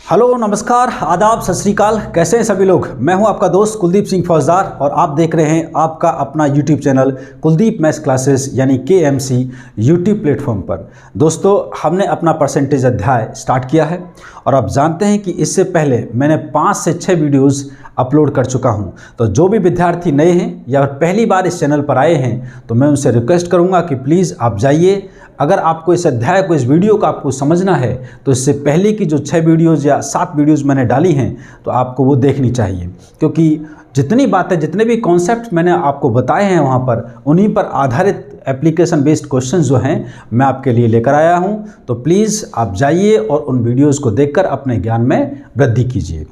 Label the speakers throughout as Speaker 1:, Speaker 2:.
Speaker 1: Hello, नमस्कार, आदाब, सत श्री अकाल। कैसे हैं सभी लोग। मैं हूं आपका दोस्त कुलदीप सिंह फौजदार और आप देख रहे हैं आपका अपना YouTube channel Kuldeep maths classes यानी KMC यूट्यूब प्लेटफॉर्म पर। दोस्तों, हमने अपना परसेंटेज अध्याय स्टार्ट किया है और आप जानते हैं कि इससे पहले मैंने 5 से 6 वीडियोज़ अपलोड कर चुका हूं। तो जो भी विद्यार्थी नए हैं या पहली बार इस चैनल पर आए हैं तो मैं उनसे रिक्वेस्ट करूंगा कि प्लीज़ आप जाइए। अगर आपको इस अध्याय को, इस वीडियो को आपको समझना है तो इससे पहले की जो 6 वीडियोज़ या 7 वीडियोज़ मैंने डाली हैं तो आपको वो देखनी चाहिए, क्योंकि जितनी बातें, जितने भी कॉन्सेप्ट मैंने आपको बताए हैं वहाँ पर, उन्हीं पर आधारित एप्लीकेशन बेस्ड क्वेश्चन जो हैं मैं आपके लिए लेकर आया हूँ। तो प्लीज़ आप जाइए और उन वीडियोज़ को देखकर अपने ज्ञान में वृद्धि कीजिए।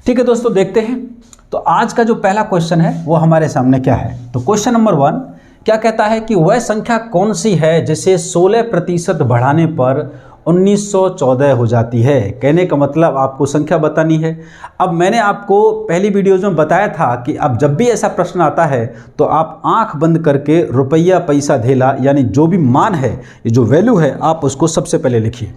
Speaker 1: ठीक है दोस्तों, देखते हैं। तो आज का जो पहला क्वेश्चन है वो हमारे सामने क्या है। तो क्वेश्चन नंबर 1 क्या कहता है कि वह संख्या कौन सी है जिसे 16% बढ़ाने पर 1914 हो जाती है। कहने का मतलब आपको संख्या बतानी है। अब मैंने आपको पहली वीडियोज़ में बताया था कि अब जब भी ऐसा प्रश्न आता है तो आप आंख बंद करके रुपया पैसा धेला यानी जो भी मान है, ये जो वैल्यू है, आप उसको सबसे पहले लिखिए।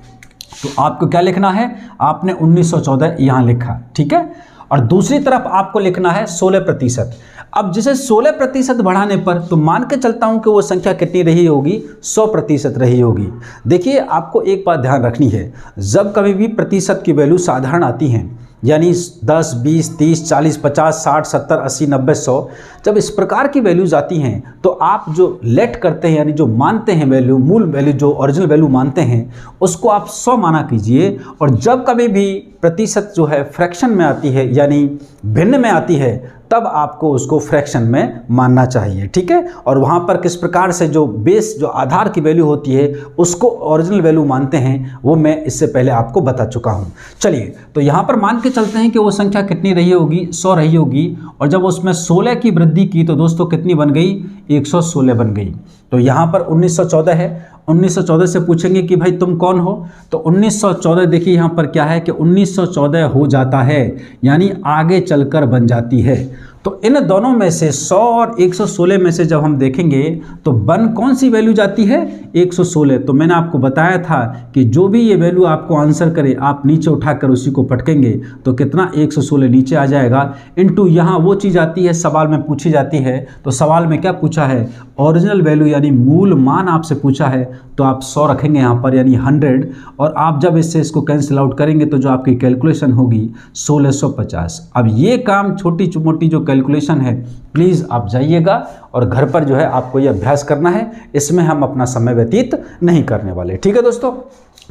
Speaker 1: तो आपको क्या लिखना है, आपने 1914 यहाँ लिखा, ठीक है। और दूसरी तरफ आपको लिखना है 16%। अब जिसे 16% बढ़ाने पर, तो मान के चलता हूं कि वो संख्या कितनी रही होगी, 100% रही होगी। देखिए, आपको एक बात ध्यान रखनी है, जब कभी भी प्रतिशत की वैल्यू साधारण आती हैं, यानी 10, 20, 30, 40, 50, 60, 70, 80, 90, 100, जब इस प्रकार की वैल्यूज आती हैं तो आप जो लेट करते हैं, यानी जो मानते हैं वैल्यू, मूल वैल्यू, जो ओरिजिनल वैल्यू मानते हैं, उसको आप 100 माना कीजिए। और जब कभी भी प्रतिशत जो है फ्रैक्शन में आती है, यानी भिन्न में आती है, तब आपको उसको फ्रैक्शन में मानना चाहिए, ठीक है। और वहाँ पर किस प्रकार से जो बेस, जो आधार की वैल्यू होती है, उसको ओरिजिनल वैल्यू मानते हैं, वो मैं इससे पहले आपको बता चुका हूँ। चलिए, तो यहाँ पर मान के चलते हैं कि वो संख्या कितनी रही होगी, 100 रही होगी। और जब उसमें 16 की वृद्धि की तो दोस्तों कितनी बन गई, 116 बन गई। तो यहाँ पर 1914 है। 1914 से पूछेंगे कि भाई तुम कौन हो, तो 1914 देखिए यहाँ पर क्या है कि 1914 हो जाता है, यानी आगे चलकर बन जाती है। तो इन दोनों में से 100 और 116 में से जब हम देखेंगे तो बन कौन सी वैल्यू जाती है, 116। तो मैंने आपको बताया था कि जो भी ये वैल्यू आपको आंसर करे, आप नीचे उठाकर उसी को पटकेंगे तो कितना, 116 नीचे आ जाएगा। इनटू यहाँ वो चीज़ आती है, सवाल में पूछी जाती है। तो सवाल में क्या पूछा है, ओरिजिनल वैल्यू यानी मूल मान आपसे पूछा है, तो आप 100 रखेंगे यहाँ पर, यानी 100। और आप जब इसको कैंसिल आउट करेंगे तो जो आपकी कैलकुलेशन होगी 1650। अब ये काम, छोटी मोटी जो कैलकुलेशन है, प्लीज़ आप जाइएगा और घर पर जो है आपको ये अभ्यास करना है। इसमें हम अपना समय व्यतीत नहीं करने वाले, ठीक है दोस्तों।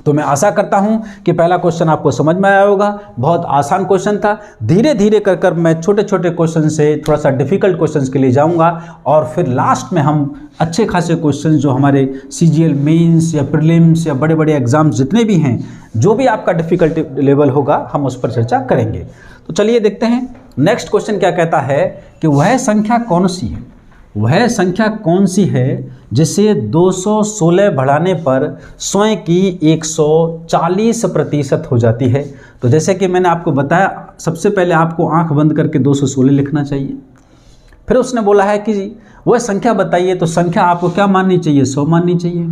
Speaker 1: तो मैं आशा करता हूं कि पहला क्वेश्चन आपको समझ में आया होगा। बहुत आसान क्वेश्चन था। धीरे धीरे कर मैं छोटे छोटे क्वेश्चन से थोड़ा सा डिफिकल्ट क्वेश्चंस के लिए जाऊंगा और फिर लास्ट में हम अच्छे खासे क्वेश्चन जो हमारे CGL मेंस या प्रीलिम्स या बड़े बड़े एग्जाम्स जितने भी हैं, जो भी आपका डिफिकल्टी लेवल होगा, हम उस पर चर्चा करेंगे। तो चलिए देखते हैं नेक्स्ट क्वेश्चन क्या कहता है कि वह संख्या कौन सी है, वह संख्या कौन सी है जिसे 216 बढ़ाने पर स्वयं की 140% हो जाती है। तो जैसे कि मैंने आपको बताया, सबसे पहले आपको आंख बंद करके 216 लिखना चाहिए। फिर उसने बोला है कि वह संख्या बताइए, तो संख्या आपको क्या माननी चाहिए, 100 माननी चाहिए।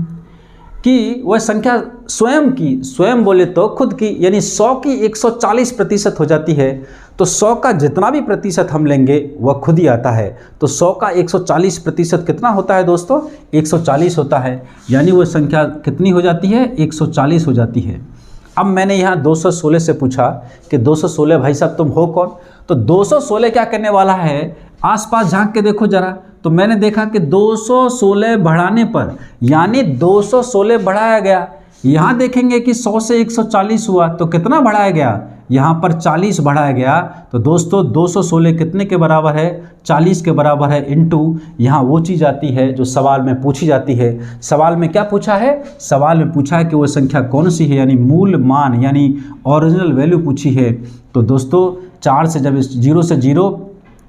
Speaker 1: कि वह संख्या स्वयं की, स्वयं बोले तो खुद की, यानी 100 की 140% हो जाती है। तो 100 का जितना भी प्रतिशत हम लेंगे वह खुद ही आता है। तो 100 का 140% कितना होता है दोस्तों, 140 होता है। यानी वह संख्या कितनी हो जाती है, 140 हो जाती है। अब मैंने यहाँ 216 से पूछा कि 216 भाई साहब तुम हो कौन। तो 216 क्या करने वाला है, आसपास झांक के देखो जरा। तो मैंने देखा कि 216 बढ़ाने पर, यानी 216 बढ़ाया गया। यहाँ देखेंगे कि 100 से 140 हुआ, तो कितना बढ़ाया गया, यहाँ पर 40 बढ़ाया गया। तो दोस्तों 216 कितने के बराबर है, 40 के बराबर है। इनटू यहाँ वो चीज़ आती है जो सवाल में पूछी जाती है। सवाल में क्या पूछा है, सवाल में पूछा है कि वो संख्या कौन सी है, यानी मूल मान, यानी ओरिजिनल वैल्यू पूछी है। तो दोस्तों 4 से, जब 0 से 0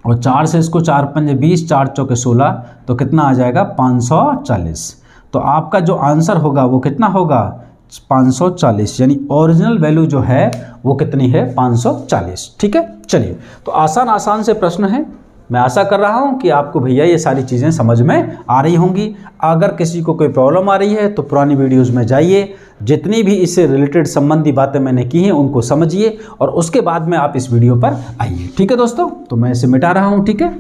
Speaker 1: और 4 से इसको 4 पंजे 20, 4 चौके 16, तो कितना आ जाएगा, 540। तो आपका जो आंसर होगा वो कितना होगा, 540, यानी ओरिजिनल वैल्यू जो है वो कितनी है, 540। ठीक है, चलिए। तो आसान आसान से प्रश्न है, मैं आशा कर रहा हूं कि आपको भैया ये सारी चीज़ें समझ में आ रही होंगी। अगर किसी को कोई प्रॉब्लम आ रही है तो पुरानी वीडियोज़ में जाइए, जितनी भी इससे रिलेटेड संबंधी बातें मैंने की हैं उनको समझिए और उसके बाद में आप इस वीडियो पर आइए। ठीक है दोस्तों, तो मैं इसे मिटा रहा हूँ। ठीक है,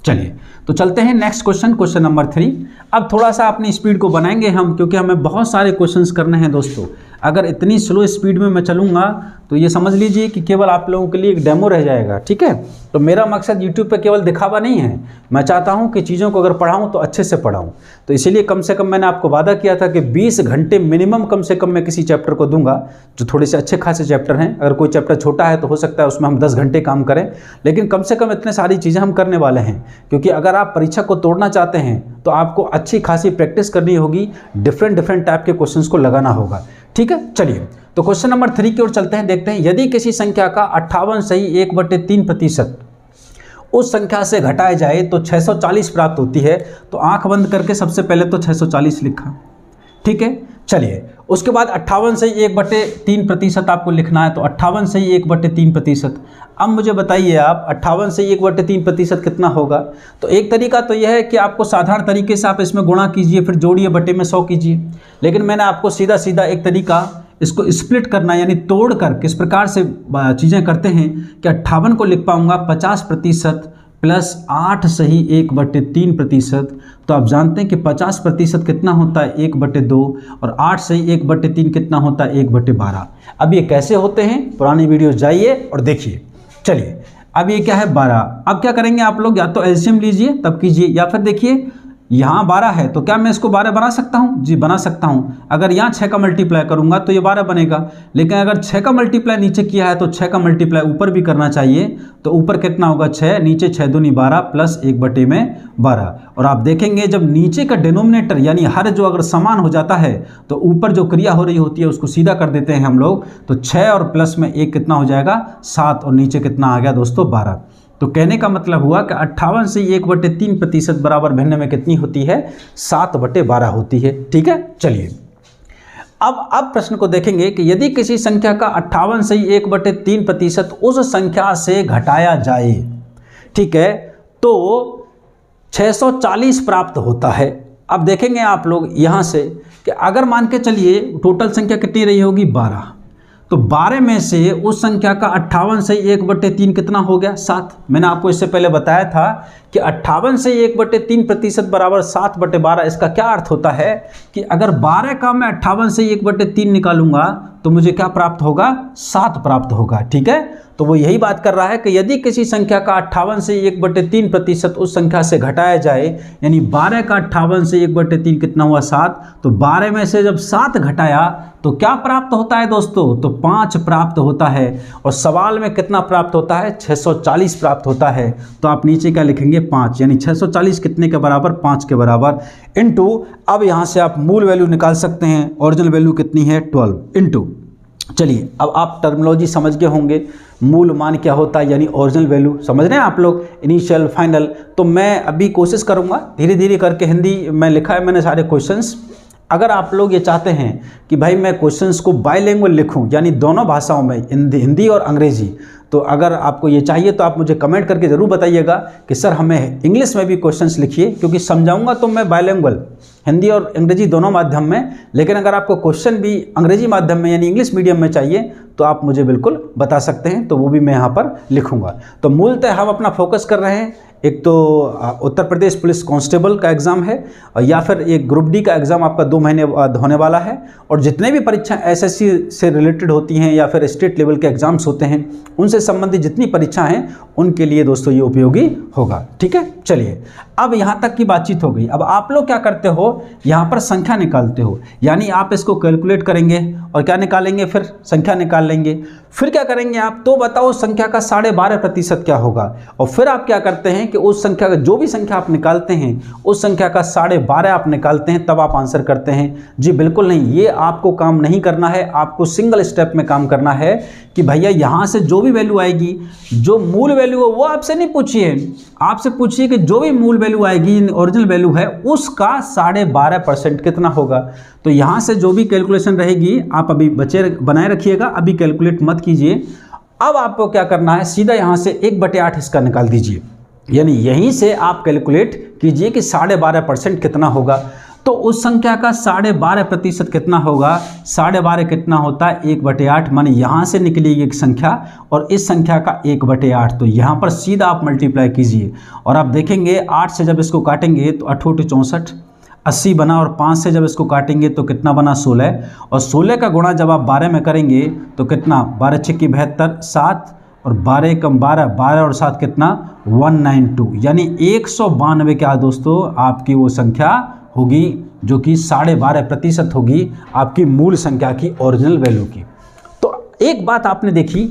Speaker 1: चलिए तो चलते हैं नेक्स्ट क्वेश्चन नंबर 3। अब थोड़ा सा अपनी स्पीड को बनाएंगे हम, क्योंकि हमें बहुत सारे क्वेश्चंस करने हैं दोस्तों। अगर इतनी स्लो स्पीड में मैं चलूँगा तो ये समझ लीजिए कि केवल आप लोगों के लिए एक डेमो रह जाएगा। ठीक है, तो मेरा मकसद यूट्यूब पे केवल दिखावा नहीं है, मैं चाहता हूँ कि चीज़ों को अगर पढ़ाऊँ तो अच्छे से पढ़ाऊँ। तो इसीलिए कम से कम मैंने आपको वादा किया था कि 20 घंटे मिनिमम कम से कम मैं किसी चैप्टर को दूंगा, जो थोड़े से अच्छे खासे चैप्टर हैं। अगर कोई चैप्टर छोटा है तो हो सकता है उसमें हम 10 घंटे काम करें, लेकिन कम से कम इतने सारी चीज़ें हम करने वाले हैं। क्योंकि अगर आप परीक्षा को तोड़ना चाहते हैं तो आपको अच्छी खासी प्रैक्टिस करनी होगी, डिफरेंट टाइप के क्वेश्चंस को लगाना होगा। ठीक है, चलिए तो क्वेश्चन नंबर 3 की ओर चलते हैं। देखते हैं, यदि किसी संख्या का 58 सही 1/3% उस संख्या से घटाया जाए तो 640 प्राप्त होती है। तो आंख बंद करके सबसे पहले तो 640 लिखा। ठीक है, चलिए उसके बाद 58 सही 1/3% आपको लिखना है। तो 58 सही 1/3%। अब मुझे बताइए आप 58 से 1/3% कितना होगा। तो एक तरीका तो यह है कि आपको साधारण तरीके से आप इसमें गुणा कीजिए, फिर जोड़िए, बटे में 100 कीजिए। लेकिन मैंने आपको सीधा सीधा एक तरीका इसको स्प्लिट करना यानी तोड़ कर किस प्रकार से चीज़ें करते हैं कि 58 को लिख पाऊंगा 50% प्लस 8 सही 1/3%। तो आप जानते हैं कि 50% कितना होता है 1/2 और 8 सही 1/3 कितना होता है 1/12। अब ये कैसे होते हैं, पुरानी वीडियो जाइए और देखिए। चलिए अब ये क्या है 12। अब क्या करेंगे आप लोग, या तो एलसीएम लीजिए तब कीजिए, या फिर देखिए यहाँ 12 है तो क्या मैं इसको 12 बना सकता हूँ? जी बना सकता हूँ। अगर यहाँ 6 का मल्टीप्लाई करूँगा तो ये 12 बनेगा। लेकिन अगर 6 का मल्टीप्लाई नीचे किया है तो 6 का मल्टीप्लाई ऊपर भी करना चाहिए। तो ऊपर कितना होगा 6, नीचे 6 दूनी 12 प्लस 1/12। और आप देखेंगे जब नीचे का डिनोमिनेटर यानी हर जो अगर समान हो जाता है तो ऊपर जो क्रिया हो रही होती है उसको सीधा कर देते हैं हम लोग। तो 6 और प्लस में 1 कितना हो जाएगा 7 और नीचे कितना आ गया दोस्तों 12। तो कहने का मतलब हुआ कि 58 से 1/3% बराबर भिन्न में कितनी होती है 7/12 होती है। ठीक है, चलिए अब प्रश्न को देखेंगे कि यदि किसी संख्या का 58 से 1/3% उस संख्या से घटाया जाए, ठीक है, तो 640 प्राप्त होता है। अब देखेंगे आप लोग यहाँ से कि अगर मान के चलिए टोटल संख्या कितनी रही होगी 12, तो 12 में से उस संख्या का 58 से 1/3 कितना हो गया 7। मैंने आपको इससे पहले बताया था कि 58 से 1/3% बराबर 7/12। इसका क्या अर्थ होता है कि अगर 12 का मैं 58 से 1/3 निकालूंगा तो मुझे क्या प्राप्त होगा 7 प्राप्त होगा। ठीक है, तो वो यही बात कर रहा है कि यदि किसी संख्या का 58 से 1/3% उस संख्या से घटाया जाए, यानी 12 का 58 से 1/3 कितना हुआ 7। तो 12 में से जब 7 घटाया तो क्या प्राप्त होता है दोस्तों, तो 5 प्राप्त होता है। और सवाल में कितना प्राप्त होता है 640 प्राप्त होता है। तो आप नीचे क्या लिखेंगे 5, यानी 640 कितने के बराबर 5 के बराबर इनटू। अब यहाँ से आप मूल वैल्यू निकाल सकते हैं, ओरिजिनल वैल्यू कितनी है 12 इनटू। चलिए अब आप टर्मिनोलॉजी समझ गए होंगे, मूल मान क्या होता है यानी ओरिजिनल वैल्यू समझ रहे हैं आप लोग, इनिशियल फाइनल। तो मैं अभी कोशिश करूंगा धीरे धीरे करके, हिंदी में लिखा है मैंने सारे क्वेश्चंस। अगर आप लोग ये चाहते हैं कि भाई मैं क्वेश्चंस को बाइलिंगुअल लिखूं यानी दोनों भाषाओं में, हिंदी और अंग्रेजी, तो अगर आपको ये चाहिए तो आप मुझे कमेंट करके ज़रूर बताइएगा कि सर हमें इंग्लिश में भी क्वेश्चंस लिखिए, क्योंकि समझाऊंगा तो मैं बाइलिंगुअल हिंदी और अंग्रेजी दोनों माध्यम में। लेकिन अगर आपको क्वेश्चन भी अंग्रेजी माध्यम में यानी इंग्लिश मीडियम में चाहिए तो आप मुझे बिल्कुल बता सकते हैं, तो वो भी मैं यहाँ पर लिखूँगा। तो मूलतः हम अपना फोकस कर रहे हैं, एक तो उत्तर प्रदेश पुलिस कांस्टेबल का एग्ज़ाम है, या फिर एक ग्रुप डी का एग्ज़ाम आपका 2 महीने बाद होने वाला है। और जितने भी परीक्षा एसएससी से रिलेटेड होती हैं या फिर स्टेट लेवल के एग्ज़ाम्स होते हैं, उनसे संबंधित जितनी परीक्षा हैं उनके लिए दोस्तों ये उपयोगी होगा। ठीक है, चलिए अब यहाँ तक की बातचीत हो गई। अब आप लोग क्या करते हो, यहाँ पर संख्या निकालते हो, यानी आप इसको कैलकुलेट करेंगे और क्या निकालेंगे, फिर संख्या निकाल लेंगे। फिर क्या करेंगे आप, तो बताओ संख्या का 12.5% क्या होगा। और फिर आप क्या करते हैं कि उस संख्या का जो भी संख्या आप निकालते हैं उस संख्या का 12.5 आप निकालते हैं, तब आप आंसर करते हैं। जी बिल्कुल नहीं, ये आपको काम नहीं करना है, आपको सिंगल स्टेप में काम करना है कि भैया यहाँ से जो भी वैल्यू आएगी, जो मूल वैल्यू है वो आपसे नहीं पूछिए, आपसे पूछिए कि जो भी मूल वैल्यू आएगी ओरिजिनल वैल्यू है उसका 12.5% कितना होगा। तो यहाँ से जो भी कैलकुलेशन रहेगी आप अभी बचे बनाए रखिएगा, अभी कैलकुलेट मत कीजिए। अब आपको क्या करना है, सीधा यहाँ से 1/8 इसका निकाल दीजिए। यानी यहीं से आप कैलकुलेट कीजिए कि 12.5% कितना होगा। तो उस संख्या का 12.5% कितना होगा, 12.5 कितना होता है 1/8, माने यहाँ से निकलेगी एक संख्या और इस संख्या का 1/8। तो यहाँ पर सीधा आप मल्टीप्लाई कीजिए और आप देखेंगे 8 से जब इसको काटेंगे तो 8 × 64 80 बना, और 5 से जब इसको काटेंगे तो कितना बना 16, और 16 का गुणा जब आप 12 में करेंगे तो कितना 12 × 6 = 72, 7 और 12 × 12, 12 और 7 कितना 192, यानी 192 क्या दोस्तों आपकी वो संख्या होगी जो कि 12.5% होगी आपकी मूल संख्या की ओरिजिनल वैल्यू की। तो एक बात आपने देखी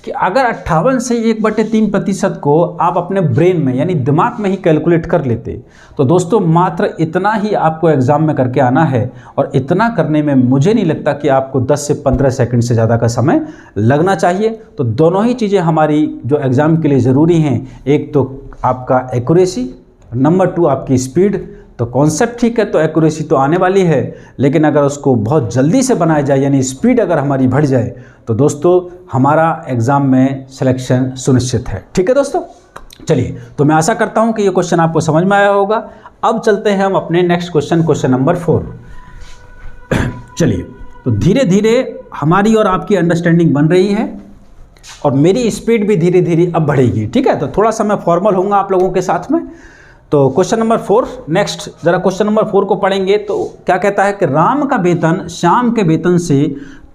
Speaker 1: कि अगर 58 से 1/3% को आप अपने ब्रेन में यानी दिमाग में ही कैलकुलेट कर लेते तो दोस्तों मात्र इतना ही आपको एग्ज़ाम में करके आना है, और इतना करने में मुझे नहीं लगता कि आपको 10 से 15 सेकंड से ज़्यादा का समय लगना चाहिए। तो दोनों ही चीज़ें हमारी जो एग्ज़ाम के लिए ज़रूरी हैं, एक तो आपका एक्यूरेसी, नंबर 2 आपकी स्पीड। तो कॉन्सेप्ट ठीक है तो एक्यूरेसी तो आने वाली है, लेकिन अगर उसको बहुत जल्दी से बनाया जाए यानी स्पीड अगर हमारी बढ़ जाए तो दोस्तों हमारा एग्ज़ाम में सिलेक्शन सुनिश्चित है। ठीक है दोस्तों, चलिए तो मैं आशा करता हूं कि ये क्वेश्चन आपको समझ में आया होगा। अब चलते हैं हम अपने नेक्स्ट क्वेश्चन नंबर 4। चलिए तो धीरे धीरे हमारी और आपकी अंडरस्टैंडिंग बन रही है और मेरी स्पीड भी धीरे धीरे अब बढ़ेगी। ठीक है, तो थोड़ा सा मैं फॉर्मल होऊंगा आप लोगों के साथ में। तो क्वेश्चन नंबर 4 नेक्स्ट, जरा क्वेश्चन नंबर 4 को पढ़ेंगे तो क्या कहता है कि राम का वेतन श्याम के वेतन से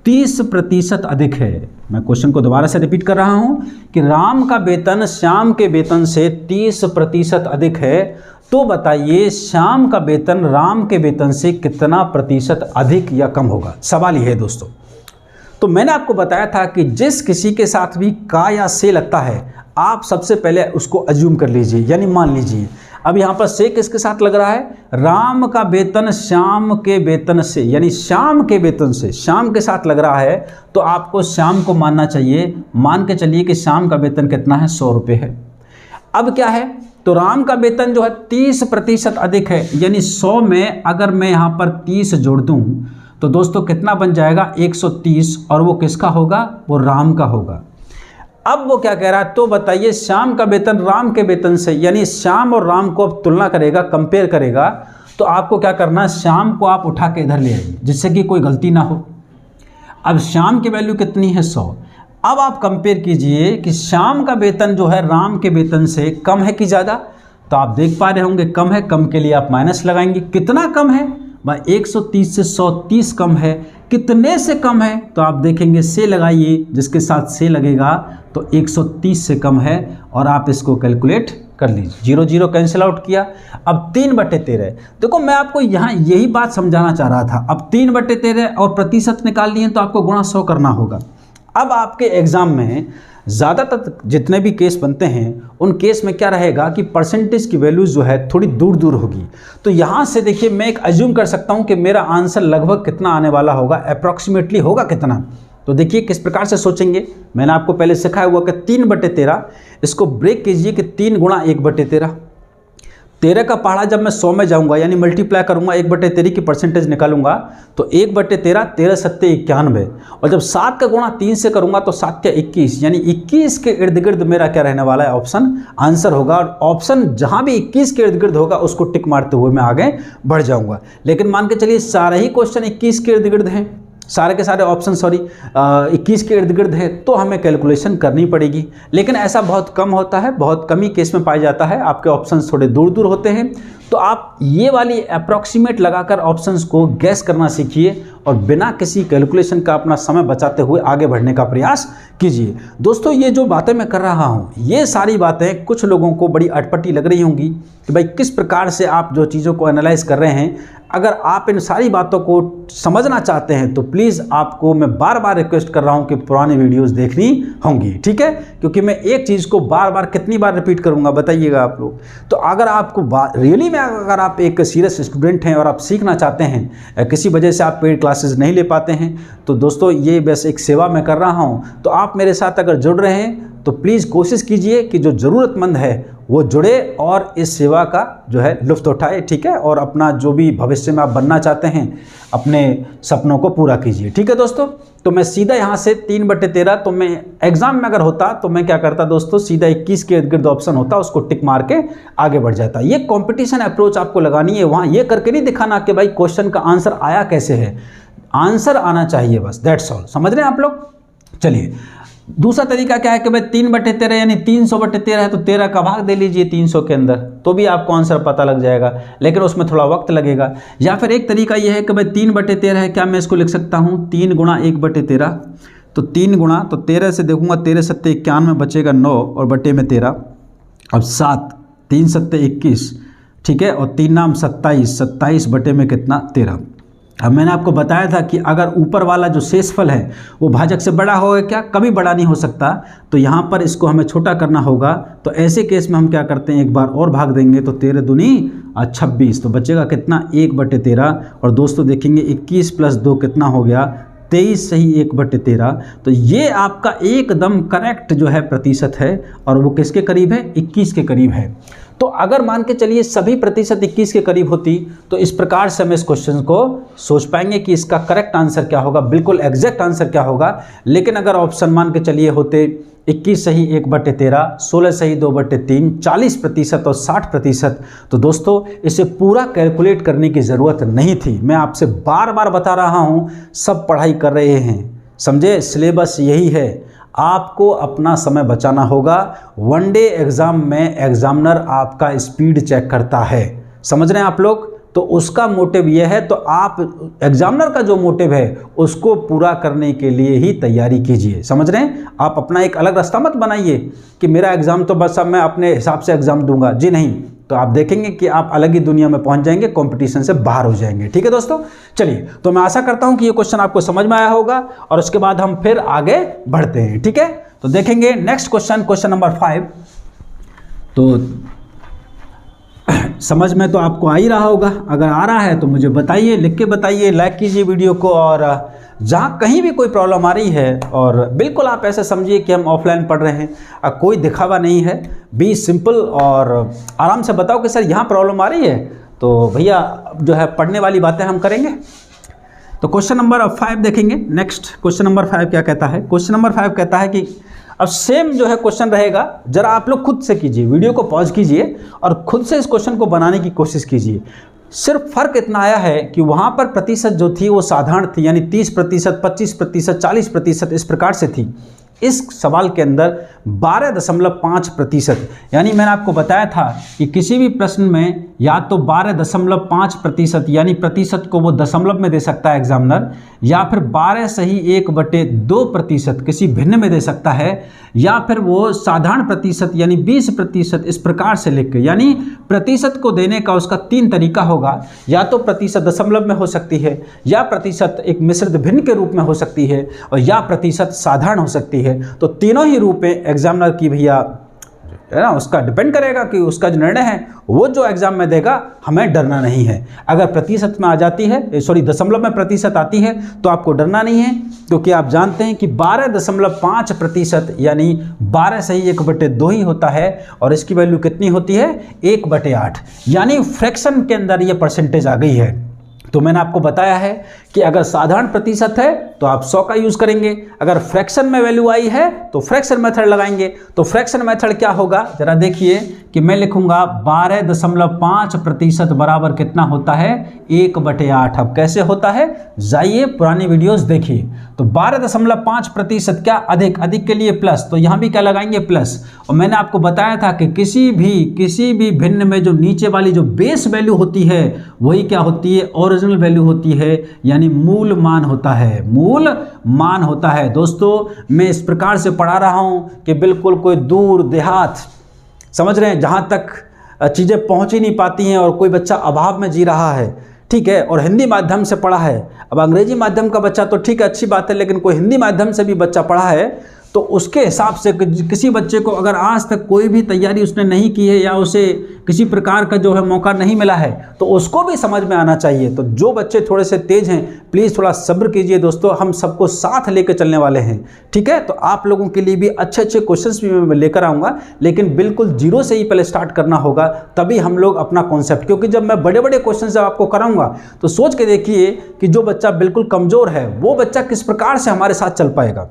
Speaker 1: 30% अधिक है। मैं क्वेश्चन को दोबारा से रिपीट कर रहा हूं कि राम का वेतन श्याम के वेतन से 30% अधिक है, तो बताइए श्याम का वेतन राम के वेतन से कितना प्रतिशत अधिक या कम होगा। सवाल ये है दोस्तों। तो मैंने आपको बताया था कि जिस किसी के साथ भी का या से लगता है आप सबसे पहले उसको अज्यूम कर लीजिए यानी मान लीजिए। अब यहाँ पर से किसके साथ लग रहा है, राम का वेतन श्याम के वेतन से, यानी श्याम के वेतन से श्याम के साथ लग रहा है, तो आपको श्याम को मानना चाहिए। मान के चलिए कि श्याम का वेतन कितना है 100 रुपये है। अब क्या है, तो राम का वेतन जो है 30% अधिक है, यानी 100 में अगर मैं यहाँ पर 30 जोड़ दूँ तो दोस्तों कितना बन जाएगा 130, और वो किसका होगा, वो राम का होगा। अब वो क्या कह रहा है, तो बताइए श्याम का वेतन राम के वेतन से, यानी श्याम और राम को अब तुलना करेगा, कंपेयर करेगा, तो आपको क्या करना है, श्याम को आप उठा के इधर ले आइए जिससे कि कोई गलती ना हो। अब श्याम की वैल्यू कितनी है 100। अब आप कंपेयर कीजिए कि श्याम का वेतन जो है राम के वेतन से कम है कि ज़्यादा, तो आप देख पा रहे होंगे कम है। कम के लिए आप माइनस लगाएंगे, कितना कम है भाई 130 से 130 कम है। कितने से कम है, तो आप देखेंगे से लगाइए, जिसके साथ से लगेगा तो 130 से कम है, और आप इसको कैलकुलेट कर लीजिए। 0 0 कैंसिल आउट किया। अब 3/13, देखो मैं आपको यहाँ यही बात समझाना चाह रहा था। अब 3/13 और प्रतिशत निकाल लिए तो आपको गुणा 100 करना होगा। अब आपके एग्ज़ाम में ज़्यादातर जितने भी केस बनते हैं उन केस में क्या रहेगा कि परसेंटेज की वैल्यूज़ जो है थोड़ी दूर दूर होगी। तो यहाँ से देखिए मैं एक अज्यूम कर सकता हूँ कि मेरा आंसर लगभग कितना आने वाला होगा, अप्रॉक्सीमेटली होगा कितना। तो देखिए किस प्रकार से सोचेंगे, मैंने आपको पहले सिखाया हुआ कि 3/13, इसको ब्रेक कीजिए कि 3 × 1/13। 13 का पहाड़ा जब मैं 100 में जाऊंगा यानी मल्टीप्लाई करूंगा 1/13 की परसेंटेज निकालूंगा तो 1/13 13 7 91, और जब 7 का गुणा 3 से करूंगा तो 7 क्या 21, यानी 21 के इर्द गिर्द मेरा क्या रहने वाला है, ऑप्शन आंसर होगा। और ऑप्शन जहां भी 21 के इर्द गिर्द होगा उसको टिक मारते हुए मैं आगे बढ़ जाऊंगा। लेकिन मान के चलिए सारे ही क्वेश्चन 21 के इर्द गिर्द हैं, सारे के सारे ऑप्शन 21 के इर्द गिर्द है, तो हमें कैलकुलेशन करनी पड़ेगी। लेकिन ऐसा बहुत कम होता है, बहुत कम ही केस में पाया जाता है, आपके ऑप्शंस थोड़े दूर दूर होते हैं। तो आप ये वाली अप्रॉक्सीमेट लगाकर ऑप्शंस को गैस करना सीखिए और बिना किसी कैलकुलेशन का अपना समय बचाते हुए आगे बढ़ने का प्रयास कीजिए। दोस्तों ये जो बातें मैं कर रहा हूँ, ये सारी बातें कुछ लोगों को बड़ी अटपटी लग रही होंगी कि भाई किस प्रकार से आप जो चीज़ों को एनालाइज कर रहे हैं। अगर आप इन सारी बातों को समझना चाहते हैं तो प्लीज़ आपको मैं बार बार रिक्वेस्ट कर रहा हूं कि पुरानी वीडियोस देखनी होंगी, ठीक है, क्योंकि मैं एक चीज़ को बार बार कितनी बार रिपीट करूंगा बताइएगा आप लोग। तो अगर आपको रियली में अगर आप एक सीरियस स्टूडेंट हैं और आप सीखना चाहते हैं, किसी वजह से आप पेड क्लासेस नहीं ले पाते हैं, तो दोस्तों ये बस एक सेवा मैं कर रहा हूँ। तो आप मेरे साथ अगर जुड़ रहे हैं तो प्लीज़ कोशिश कीजिए कि जो ज़रूरतमंद है वो जुड़े और इस सेवा का जो है लुत्फ़ उठाए, ठीक है, और अपना जो भी भविष्य में आप बनना चाहते हैं अपने सपनों को पूरा कीजिए, ठीक है दोस्तों। तो मैं सीधा यहाँ से 3/13, तो मैं एग्जाम में अगर होता तो मैं क्या करता दोस्तों, सीधा 21 के इर्द गिर्द ऑप्शन होता, उसको टिक मार के आगे बढ़ जाता। ये कंपटीशन अप्रोच आपको लगानी है, वहाँ ये करके नहीं दिखाना कि भाई क्वेश्चन का आंसर आया कैसे है, आंसर आना चाहिए बस, दैट्स ऑल। समझ रहे हैं आप लोग। चलिए दूसरा तरीका क्या है कि भाई 3/13 यानी 300/13 है, तो 13 का भाग दे लीजिए 300 के अंदर, तो भी आपको आंसर पता लग जाएगा, लेकिन उसमें थोड़ा वक्त लगेगा। या फिर एक तरीका यह है कि भाई 3/13 है, क्या मैं इसको लिख सकता हूँ 3 गुणा 1/13, तो 3 गुणा, तो 13 से देखूंगा 13 सत्ते 91 बचेगा 9 और बटे में 13, अब 7, 3 सत्ते 21, ठीक है, और 3 नाम 27, 27 बटे में कितना 13। अब मैंने आपको बताया था कि अगर ऊपर वाला जो शेषफल है वो भाजक से बड़ा होगा क्या, कभी बड़ा नहीं हो सकता, तो यहाँ पर इसको हमें छोटा करना होगा। तो ऐसे केस में हम क्या करते हैं, एक बार और भाग देंगे, तो 13 दूनी 26, तो बचेगा कितना 1/13। और दोस्तों देखेंगे 21 + 2 कितना हो गया 23, सही 1/13। तो ये आपका एकदम करेक्ट जो है प्रतिशत है, और वो किसके करीब है, 21 के करीब है। तो अगर मान के चलिए सभी प्रतिशत 21 के करीब होती, तो इस प्रकार से हम इस क्वेश्चन को सोच पाएंगे कि इसका करेक्ट आंसर क्या होगा, बिल्कुल एग्जैक्ट आंसर क्या होगा। लेकिन अगर ऑप्शन मान के चलिए होते 21 सही 1/13, 16 सही 2/3, 40% और 60%, तो दोस्तों इसे पूरा कैलकुलेट करने की ज़रूरत नहीं थी। मैं आपसे बार बार बता रहा हूँ, सब पढ़ाई कर रहे हैं, समझे, सिलेबस यही है, आपको अपना समय बचाना होगा। वनडे एग्ज़ाम में एग्जामिनर आपका स्पीड चेक करता है, समझ रहे हैं आप लोग, तो उसका मोटिव यह है, तो आप एग्जामिनर का जो मोटिव है उसको पूरा करने के लिए ही तैयारी कीजिए, समझ रहे हैं। आप अपना एक अलग रास्ता मत बनाइए कि मेरा एग्ज़ाम तो बस अब मैं अपने हिसाब से एग्ज़ाम दूंगा, जी नहीं, तो आप देखेंगे कि आप अलग ही दुनिया में पहुंच जाएंगे, कंपटीशन से बाहर हो जाएंगे। ठीक है दोस्तों, चलिए, तो मैं आशा करता हूं कि ये क्वेश्चन आपको समझ में आया होगा, और उसके बाद हम फिर आगे बढ़ते हैं। ठीक है, तो देखेंगे नेक्स्ट क्वेश्चन, क्वेश्चन नंबर 5। तो समझ में तो आपको आ ही रहा होगा, अगर आ रहा है तो मुझे बताइए, लिख के बताइए, लाइक कीजिए वीडियो को, और जहाँ कहीं भी कोई प्रॉब्लम आ रही है, और बिल्कुल आप ऐसे समझिए कि हम ऑफलाइन पढ़ रहे हैं, कोई दिखावा नहीं है, बी सिंपल, और आराम से बताओ कि सर यहाँ प्रॉब्लम आ रही है, तो भैया जो है पढ़ने वाली बातें हम करेंगे। तो क्वेश्चन नंबर 5 देखेंगे। नेक्स्ट क्वेश्चन नंबर 5 क्या कहता है, क्वेश्चन नंबर 5 कहता है कि अब सेम जो है क्वेश्चन रहेगा, जरा आप लोग खुद से कीजिए, वीडियो को पॉज कीजिए और खुद से इस क्वेश्चन को बनाने की कोशिश कीजिए। सिर्फ फर्क इतना आया है कि वहाँ पर प्रतिशत जो थी वो साधारण थी, यानी 30%, 25%, 40% इस प्रकार से थी। इस सवाल के अंदर 12.5%, यानी मैंने आपको बताया था कि किसी भी प्रश्न में या तो 12.5% यानी प्रतिशत को वो दशमलव में दे सकता है एग्जामिनर, या फिर 12 सही 1/2% किसी भिन्न में दे सकता है, या फिर वो साधारण प्रतिशत यानी 20% इस प्रकार से लिख के, यानी प्रतिशत को देने का उसका 3 तरीका होगा, या तो प्रतिशत दशमलव में हो सकती है, या प्रतिशत एक मिश्रित भिन्न के रूप में हो सकती है, और या प्रतिशत साधारण हो सकती है। तो तीनों ही रूप में एग्जामिनर की भैया है ना, उसका डिपेंड करेगा कि उसका जो निर्णय है वो जो एग्जाम में देगा, हमें डरना नहीं है। अगर प्रतिशत में आ जाती है, सॉरी दशमलव में प्रतिशत आती है, तो आपको डरना नहीं है, क्योंकि आप जानते हैं कि 12.5% यानी 12 सही 1/2 ही होता है, और इसकी वैल्यू कितनी होती है 1/8, यानी फ्रैक्शन के अंदर ये परसेंटेज आ गई है। तो मैंने आपको बताया है कि अगर साधारण प्रतिशत है तो आप 100 का यूज करेंगे, अगर फ्रैक्शन में वैल्यू आई है तो फ्रैक्शन मेथड लगाएंगे। तो फ्रैक्शन मेथड क्या होगा, जरा देखिए कि मैं लिखूंगा 12.5% बराबर कितना होता है 1/8। अब कैसे होता है, जाइए पुरानी वीडियोस देखिए। तो 12.5% क्या, अधिक के लिए प्लस, तो यहां भी क्या लगाएंगे प्लस। और मैंने आपको बताया था कि किसी भी भिन्न में जो नीचे वाली जो बेस वैल्यू होती है वही क्या होती है, ओरिजिनल वैल्यू होती है, यानी मूल मान होता है, मूल मान होता है। दोस्तों मैं इस प्रकार से पढ़ा रहा हूं कि बिल्कुल कोई दूर देहात, समझ रहे हैं, जहां तक चीज़ें पहुंच ही नहीं पाती हैं, और कोई बच्चा अभाव में जी रहा है, ठीक है, और हिंदी माध्यम से पढ़ा है। अब अंग्रेजी माध्यम का बच्चा तो ठीक है, अच्छी बात है, लेकिन कोई हिंदी माध्यम से भी बच्चा पढ़ा है, तो उसके हिसाब से किसी बच्चे को अगर आज तक कोई भी तैयारी उसने नहीं की है, या उसे किसी प्रकार का जो है मौका नहीं मिला है तो उसको भी समझ में आना चाहिए। तो जो बच्चे थोड़े से तेज हैं प्लीज़ थोड़ा सब्र कीजिए दोस्तों, हम सबको साथ लेकर चलने वाले हैं, ठीक है। तो आप लोगों के लिए भी अच्छे अच्छे क्वेश्चंस भी मैं लेकर आऊँगा, लेकिन बिल्कुल जीरो से ही पहले स्टार्ट करना होगा, तभी हम लोग अपना कॉन्सेप्ट, क्योंकि जब मैं बड़े बड़े क्वेश्चन जब आपको कराऊंगा तो सोच के देखिए कि जो बच्चा बिल्कुल कमज़ोर है वो बच्चा किस प्रकार से हमारे साथ चल पाएगा,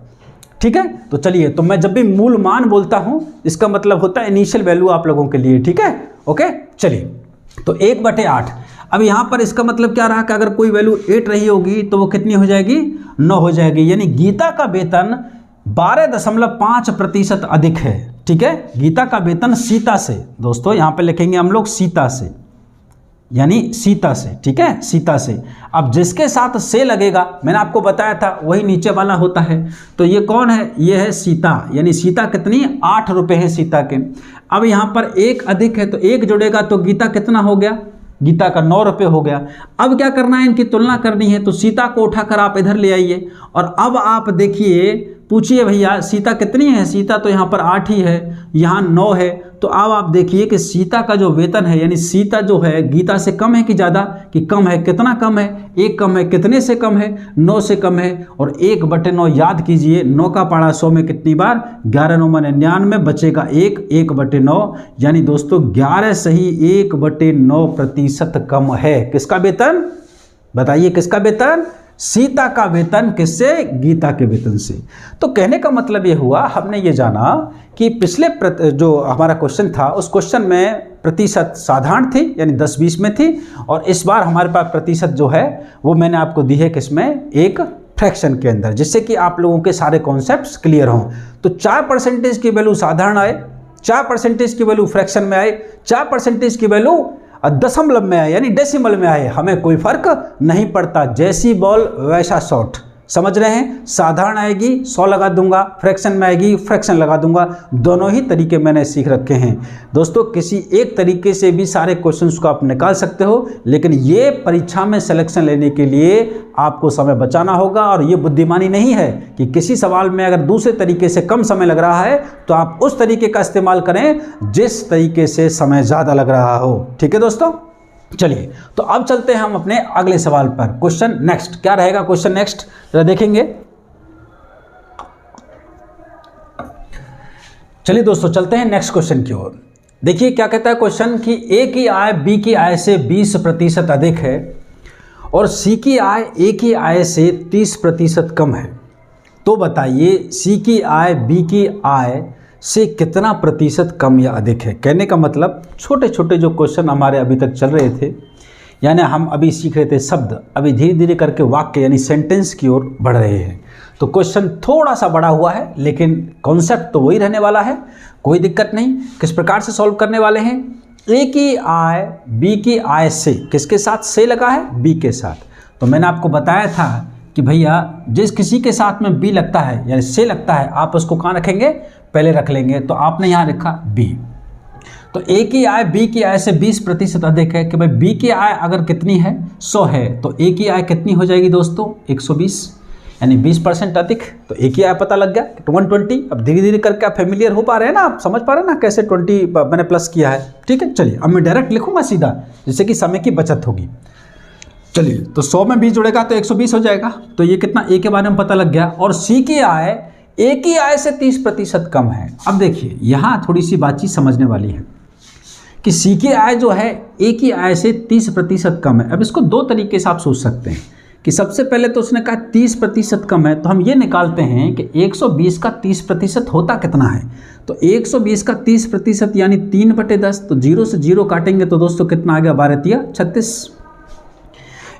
Speaker 1: ठीक है। तो चलिए, तो मैं जब भी मूल मान बोलता हूं इसका मतलब होता है इनिशियल वैल्यू आप लोगों के लिए, ठीक है, ओके। चलिए, तो 1/8, अब यहां पर इसका मतलब क्या रहा कि अगर कोई वैल्यू 8 रही होगी तो वो कितनी हो जाएगी, 9 हो जाएगी। यानी गीता का वेतन 12.5% अधिक है, ठीक है। गीता का वेतन सीता से, दोस्तों यहां पे लिखेंगे हम लोग सीता से, यानी सीता से, ठीक है, सीता से। अब जिसके साथ से लगेगा मैंने आपको बताया था वही नीचे वाला होता है, तो ये कौन है, ये है सीता, यानी सीता कितनी, 8 रुपये है सीता के। अब यहाँ पर 1 अधिक है तो 1 जुड़ेगा तो गीता कितना हो गया, गीता का 9 रुपये हो गया। अब क्या करना है, इनकी तुलना करनी है, तो सीता को उठाकर आप इधर ले आइए और अब आप देखिए, पूछिए भैया सीता कितनी है, सीता तो यहाँ पर 8 ही है, यहाँ 9 है, तो अब आप देखिए कि सीता का जो वेतन है, यानी सीता जो है गीता से कम है कि ज़्यादा, कि कम है। कितना कम है, 1 कम है। कितने से कम है, 9 से कम है। और 1/9 याद कीजिए, 9 का पाड़ा 100 में कितनी बार, 11 9 99, बचेगा 1, 1/9, यानी दोस्तों 11 सही 1/9% कम है। किसका वेतन, बताइए किसका वेतन, सीता का वेतन, किससे, गीता के वेतन से। तो कहने का मतलब ये हुआ, हमने ये जाना कि पिछले जो हमारा क्वेश्चन था उस क्वेश्चन में प्रतिशत साधारण थी, यानी 10-20 में थी, और इस बार हमारे पास प्रतिशत जो है वो मैंने आपको दी है किसमें, एक फ्रैक्शन के अंदर, जिससे कि आप लोगों के सारे कॉन्सेप्ट्स क्लियर हों। तो 4% की वैल्यू साधारण आए, 4% की वैल्यू फ्रैक्शन में आए, 4% की वैल्यू दशमलव में आए, यानी डेसिमल में आए, हमें कोई फर्क नहीं पड़ता, जैसी बॉल वैसा शॉट, समझ रहे हैं। साधारण आएगी 100 लगा दूंगा, फ्रैक्शन में आएगी फ्रैक्शन लगा दूंगा, दोनों ही तरीके मैंने सीख रखे हैं दोस्तों। किसी एक तरीके से भी सारे क्वेश्चंस को आप निकाल सकते हो, लेकिन ये परीक्षा में सिलेक्शन लेने के लिए आपको समय बचाना होगा, और ये बुद्धिमानी नहीं है कि किसी सवाल में अगर दूसरे तरीके से कम समय लग रहा है तो आप उस तरीके का इस्तेमाल करें जिस तरीके से समय ज़्यादा लग रहा हो, ठीक है दोस्तों। चलिए, तो अब चलते हैं हम अपने अगले सवाल पर। क्वेश्चन नेक्स्ट क्या रहेगा, क्वेश्चन नेक्स्ट जरा देखेंगे। चलिए दोस्तों, चलते हैं नेक्स्ट क्वेश्चन की ओर। देखिए क्या कहता है क्वेश्चन कि ए की आय बी की आय से 20% अधिक है और सी की आय ए की आय से 30% कम है, तो बताइए सी की आय बी की आय से कितना प्रतिशत कम या अधिक है। कहने का मतलब छोटे छोटे जो क्वेश्चन हमारे अभी तक चल रहे थे, यानी हम अभी सीख रहे थे शब्द, अभी धीरे धीरे करके वाक्य यानी सेंटेंस की ओर बढ़ रहे हैं। तो क्वेश्चन थोड़ा सा बड़ा हुआ है, लेकिन कॉन्सेप्ट तो वही रहने वाला है, कोई दिक्कत नहीं। किस प्रकार से सॉल्व करने वाले हैं, ए की आय बी की आय से, किसके साथ, से लगा है, बी के साथ। तो मैंने आपको बताया था कि भैया जिस किसी के साथ में बी लगता है यानी से लगता है, आप उसको कहाँ रखेंगे, पहले रख लेंगे। तो आपने यहाँ रखा बी, तो ए की आय बी की आय से 20% अधिक है कि भाई बी की आय अगर कितनी है, 100 है, तो ए की आय कितनी हो जाएगी दोस्तों, 120, यानी 20% अधिक। तो ए की आय पता लग गया 120। अब धीरे धीरे करके आप फेमिलियर हो पा रहे हैं ना, आप समझ पा रहे हैं ना कैसे 20 मैंने प्लस किया है, ठीक है। चलिए अब मैं डायरेक्ट लिखूंगा सीधा, जिससे कि समय की बचत होगी। चलिए, तो 100 में 20 जुड़ेगा तो 120 हो जाएगा, तो ये कितना, ए के बारे में पता लग गया। और सी की आय ए की आय से 30% कम है। अब देखिए यहाँ थोड़ी सी बातचीत समझने वाली है कि सी की आय जो है ए की आय से 30% कम है। अब इसको दो तरीके से आप सोच सकते हैं कि सबसे पहले तो उसने कहा 30% कम है, तो हम ये निकालते हैं कि 120 का 30% होता कितना है। तो 120 का 30% यानी 3/10, तो 0 से 0 काटेंगे तो दोस्तों कितना आ गया, 12×3 36,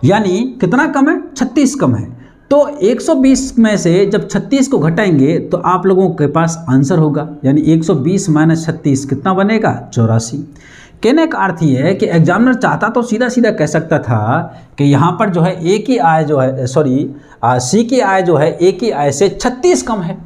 Speaker 1: यानी कितना कम है, 36 कम है। तो 120 में से जब 36 को घटाएंगे तो आप लोगों के पास आंसर होगा, यानी 120 - 36 कितना बनेगा, 84। कहने का अर्थ ये है कि एग्जामिनर चाहता तो सीधा सीधा कह सकता था कि यहाँ पर जो है ए की आय जो है, सी की आय जो है ए की आय से 36 कम है,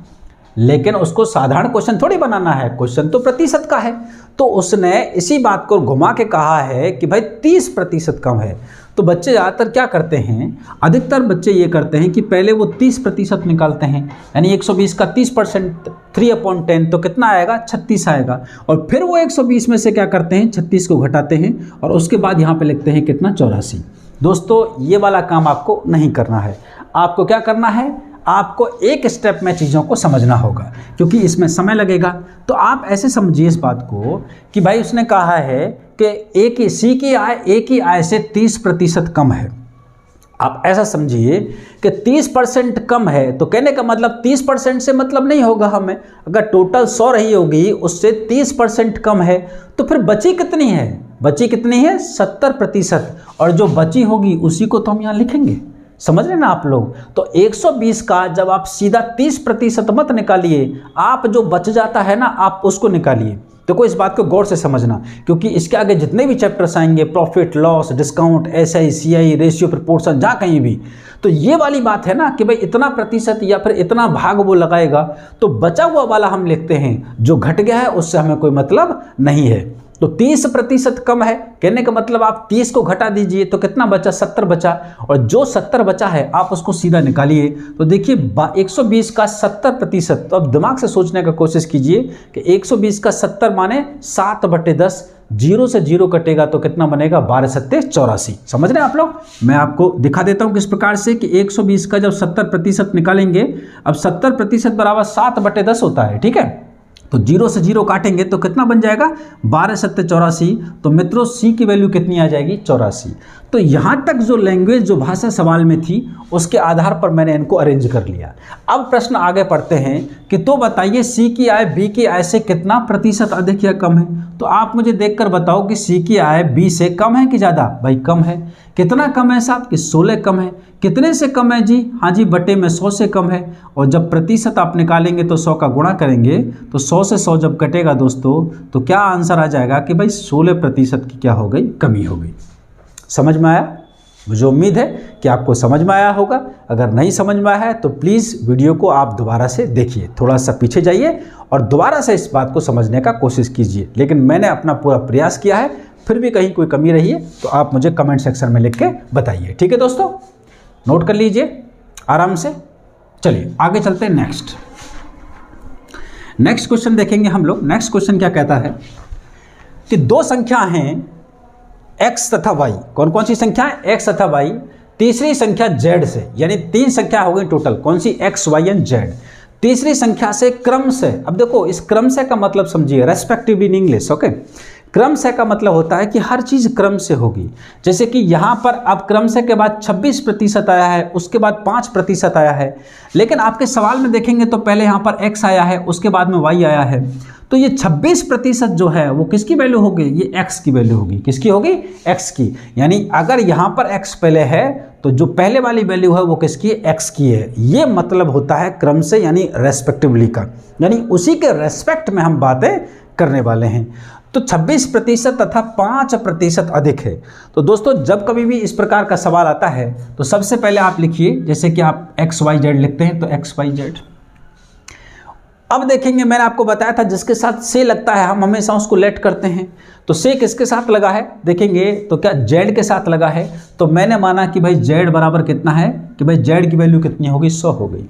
Speaker 1: लेकिन उसको साधारण क्वेश्चन थोड़ी बनाना है, क्वेश्चन तो प्रतिशत का है। तो उसने इसी बात को घुमा के कहा है कि भाई 30% कम है। तो बच्चे ज़्यादातर क्या करते हैं, अधिकतर बच्चे ये करते हैं कि पहले वो 30% निकालते हैं, यानी 120 का 30% 3/10 तो कितना आएगा, 36 आएगा। और फिर वो 120 में से क्या करते हैं, 36 को घटाते हैं और उसके बाद यहाँ पे लिखते हैं कितना, 84। दोस्तों ये वाला काम आपको नहीं करना है। आपको क्या करना है, आपको एक स्टेप में चीज़ों को समझना होगा, क्योंकि इसमें समय लगेगा। तो आप ऐसे समझिए इस बात को कि भाई उसने कहा है कि सी की आय ए की आय से 30% कम है। आप ऐसा समझिए कि 30% कम है, तो कहने का मतलब 30% से मतलब नहीं होगा हमें। अगर टोटल 100 रही होगी, उससे 30% कम है, तो फिर बची कितनी है, बची कितनी है, 70%। और जो बची होगी उसी को तो हम यहाँ लिखेंगे, समझ रहे ना आप लोग। तो 120 का जब आप सीधा 30% मत निकालिए, आप जो बच जाता है ना, आप उसको निकालिए। देखो इस बात को गौर से समझना, क्योंकि इसके आगे जितने भी चैप्टर्स आएंगे, profit loss, discount, SI CI, ratio proportion, जहाँ कहीं भी, तो ये वाली बात है ना कि भाई इतना प्रतिशत या फिर इतना भाग वो लगाएगा, तो बचा हुआ वाला हम लिखते हैं, जो घट गया है उससे हमें कोई मतलब नहीं है। तो 30% कम है, कहने का मतलब आप 30 को घटा दीजिए तो कितना बचा, 70 बचा। और जो 70 बचा है आप उसको सीधा निकालिए। तो देखिए 120 का 70%, तो अब दिमाग से सोचने का कोशिश कीजिए कि 120 का 70 माने 7/10, 0 से 0 कटेगा तो कितना बनेगा, 12 सत्ते 84। समझ रहे हैं आप लोग। मैं आपको दिखा देता हूँ किस प्रकार से कि 120 का जब 70% निकालेंगे, अब 70% बराबर 7/10 होता है, ठीक है। तो 0 से 0 काटेंगे तो कितना बन जाएगा, 12 सत्ते 84। तो मित्रों सी की वैल्यू कितनी आ जाएगी, 84। तो यहाँ तक जो लैंग्वेज, जो भाषा सवाल में थी, उसके आधार पर मैंने इनको अरेंज कर लिया। अब प्रश्न आगे पढ़ते हैं कि तो बताइए सी की आय बी की आय से कितना प्रतिशत अधिक या कम है। तो आप मुझे देखकर बताओ कि सी की आय बी से कम है कि ज़्यादा। भाई कम है। कितना कम है साहब, कि 16 कम है। कितने से कम है जी, हाँ जी, बटे में 100 से कम है। और जब प्रतिशत आप निकालेंगे तो 100 का गुणा करेंगे, तो 100 से 100 जब कटेगा दोस्तों, तो क्या आंसर आ जाएगा कि भाई 16% की क्या हो गई, कमी हो गई। समझ में आया? मुझे उम्मीद है कि आपको समझ में आया होगा। अगर नहीं समझ में आया है तो प्लीज़ वीडियो को आप दोबारा से देखिए, थोड़ा सा पीछे जाइए और दोबारा से इस बात को समझने का कोशिश कीजिए। लेकिन मैंने अपना पूरा प्रयास किया है, फिर भी कहीं कोई कमी रही है तो आप मुझे कमेंट सेक्शन में लिख के बताइए। ठीक है दोस्तों, नोट कर लीजिए आराम से। चलिए आगे चलते हैं। नेक्स्ट क्वेश्चन देखेंगे हम लोग। नेक्स्ट क्वेश्चन क्या कहता है कि दो संख्या हैं x तथा y। कौन कौन सी संख्या है, x तथा y। तीसरी संख्या z से, यानी 3 संख्या हो गई टोटल। कौन सी, x y एंड z। तीसरी संख्या से क्रम से, अब देखो इस क्रम से का मतलब समझिए, रेस्पेक्टिव इन इंग्लिश, ओके। क्रम से का मतलब होता है कि हर चीज़ क्रम से होगी। जैसे कि यहाँ पर अब क्रम से के बाद 26% आया है, उसके बाद 5% आया है। लेकिन आपके सवाल में देखेंगे तो पहले यहाँ पर x आया है, उसके बाद में y आया है। तो ये 26% जो है वो किसकी वैल्यू होगी, ये x की वैल्यू होगी। किसकी होगी, x की। यानी अगर यहाँ पर x पहले है तो जो पहले वाली वैल्यू है वो किसकी है, x की है। ये मतलब होता है क्रम से, यानी रेस्पेक्टिवली का, यानी उसी के रेस्पेक्ट में हम बातें करने वाले हैं। तो 26% तथा 5% अधिक है। तो दोस्तों जब कभी भी इस प्रकार का सवाल आता है तो सबसे पहले आप लिखिए, जैसे कि आप XYZ लिखते हैं तो XYZ। अब देखेंगे, मैंने आपको बताया था जिसके साथ से लगता है हम हमेशा उसको लेट करते हैं। तो से किसके साथ लगा है, देखेंगे तो क्या Z के साथ लगा है। तो मैंने माना कि भाई Z बराबर कितना है, कि भाई Z की वैल्यू कितनी होगी, 100 हो गई।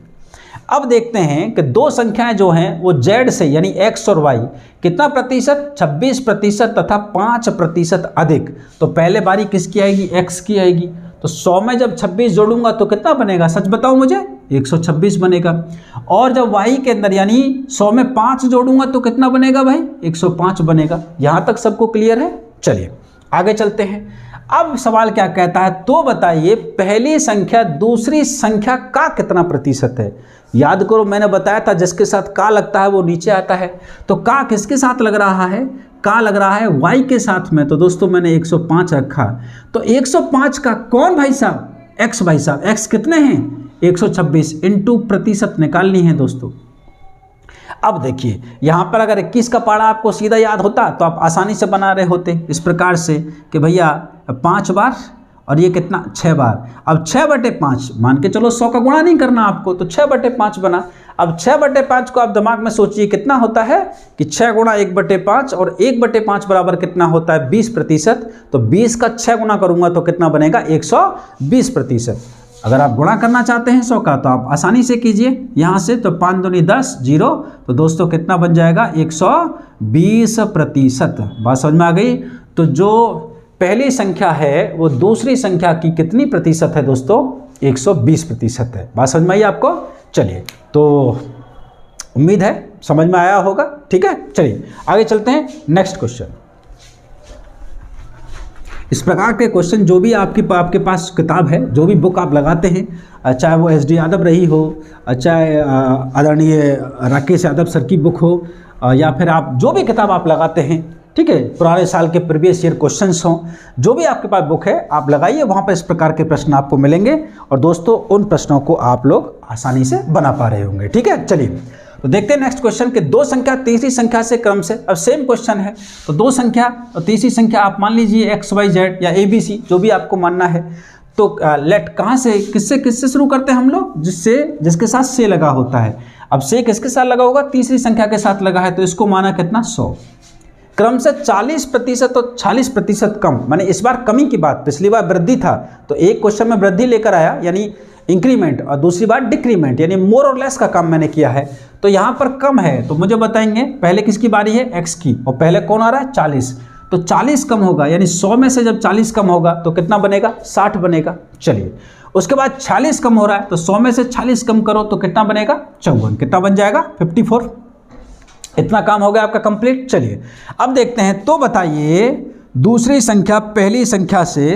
Speaker 1: अब देखते हैं कि दो संख्याएं जो हैं वो Z से, यानी X और Y, कितना प्रतिशत, 26% तथा 5% अधिक। तो पहले बारी किसकी आएगी, X की आएगी। तो 100 में जब 26 जोड़ूंगा तो कितना बनेगा, सच बताओ मुझे, 126 बनेगा। और जब y के अंदर यानी 100 में 5 जोड़ूंगा तो कितना बनेगा भाई, 105 बनेगा। यहाँ तक सबको क्लियर है? चलिए आगे चलते हैं। अब सवाल क्या कहता है, तो बताइए पहली संख्या दूसरी संख्या का कितना प्रतिशत है। याद करो मैंने बताया था जिसके साथ का लगता है वो नीचे आता है। तो का किसके साथ लग रहा है, का लग रहा है y के साथ में। तो दोस्तों मैंने 105 रखा। तो 105 का कौन भाई साहब, x भाई साहब। x कितने हैं, 126 इंटू प्रतिशत निकालनी है दोस्तों। अब देखिए यहाँ पर अगर 21 का पारा आपको सीधा याद होता तो आप आसानी से बना रहे होते इस प्रकार से कि भैया 5 बार और ये कितना 6 बार। अब 6/5 मान के चलो 100 का गुणा नहीं करना आपको, तो 6/5 बना। अब 6/5 को आप दिमाग में सोचिए कितना होता है कि 6 गुणा 1/5 और 1/5 बराबर कितना होता है 20%। तो 20 का 6 गुणा करूंगा तो कितना बनेगा 120%। अगर आप गुणा करना चाहते हैं 100 का तो आप आसानी से कीजिए यहाँ से, तो 5 दूनी 10 0, तो दोस्तों कितना बन जाएगा 120%। बात समझ में आ गई। तो जो पहली संख्या है वो दूसरी संख्या की कितनी प्रतिशत है दोस्तों 120% है। बात समझ में आई आपको। चलिए, तो उम्मीद है समझ में आया होगा। ठीक है, चलिए आगे चलते हैं। Next question. इस प्रकार के क्वेश्चन जो भी आपके पास किताब है, जो भी बुक आप लगाते हैं, चाहे वो एस डी यादव रही हो, चाहे आदरणीय राकेश यादव सर की बुक हो, या फिर आप जो भी किताब आप लगाते हैं, ठीक है, पुराने साल के प्रीवियस ईयर क्वेश्चंस हों, जो भी आपके पास बुक है आप लगाइए, वहाँ पर इस प्रकार के प्रश्न आपको मिलेंगे और दोस्तों उन प्रश्नों को आप लोग आसानी से बना पा रहे होंगे। ठीक है, चलिए तो देखते हैं नेक्स्ट क्वेश्चन कि दो संख्या तीसरी संख्या से क्रम से। अब सेम क्वेश्चन है, तो दो संख्या और तीसरी संख्या आप मान लीजिए XYZ या ABC जो भी आपको मानना है। तो लेट कहाँ से किससे शुरू करते हैं हम लोग, जिसके साथ से लगा होता है। अब से किसके साथ लगा होगा, तीसरी संख्या के साथ लगा है, तो इसको माना कितना 100। क्रम से 40% और 40% कम, माने इस बार कमी की बात, पिछली बार वृद्धि था तो एक क्वेश्चन में वृद्धि लेकर आया यानी इंक्रीमेंट, और दूसरी बार डिक्रीमेंट यानी मोर और लेस का काम मैंने किया है। तो यहाँ पर कम है तो मुझे बताएंगे पहले किसकी बारी है, x की, और पहले कौन आ रहा है 40। तो 40 कम होगा यानी 100 में से जब 40 कम होगा तो कितना बनेगा 60 बनेगा। चलिए, उसके बाद 46 कम हो रहा है तो 100 में से 40 कम करो तो कितना बनेगा 54, कितना बन जाएगा 54। इतना काम हो गया आपका कंप्लीट। चलिए अब देखते हैं, तो बताइए दूसरी संख्या पहली संख्या से,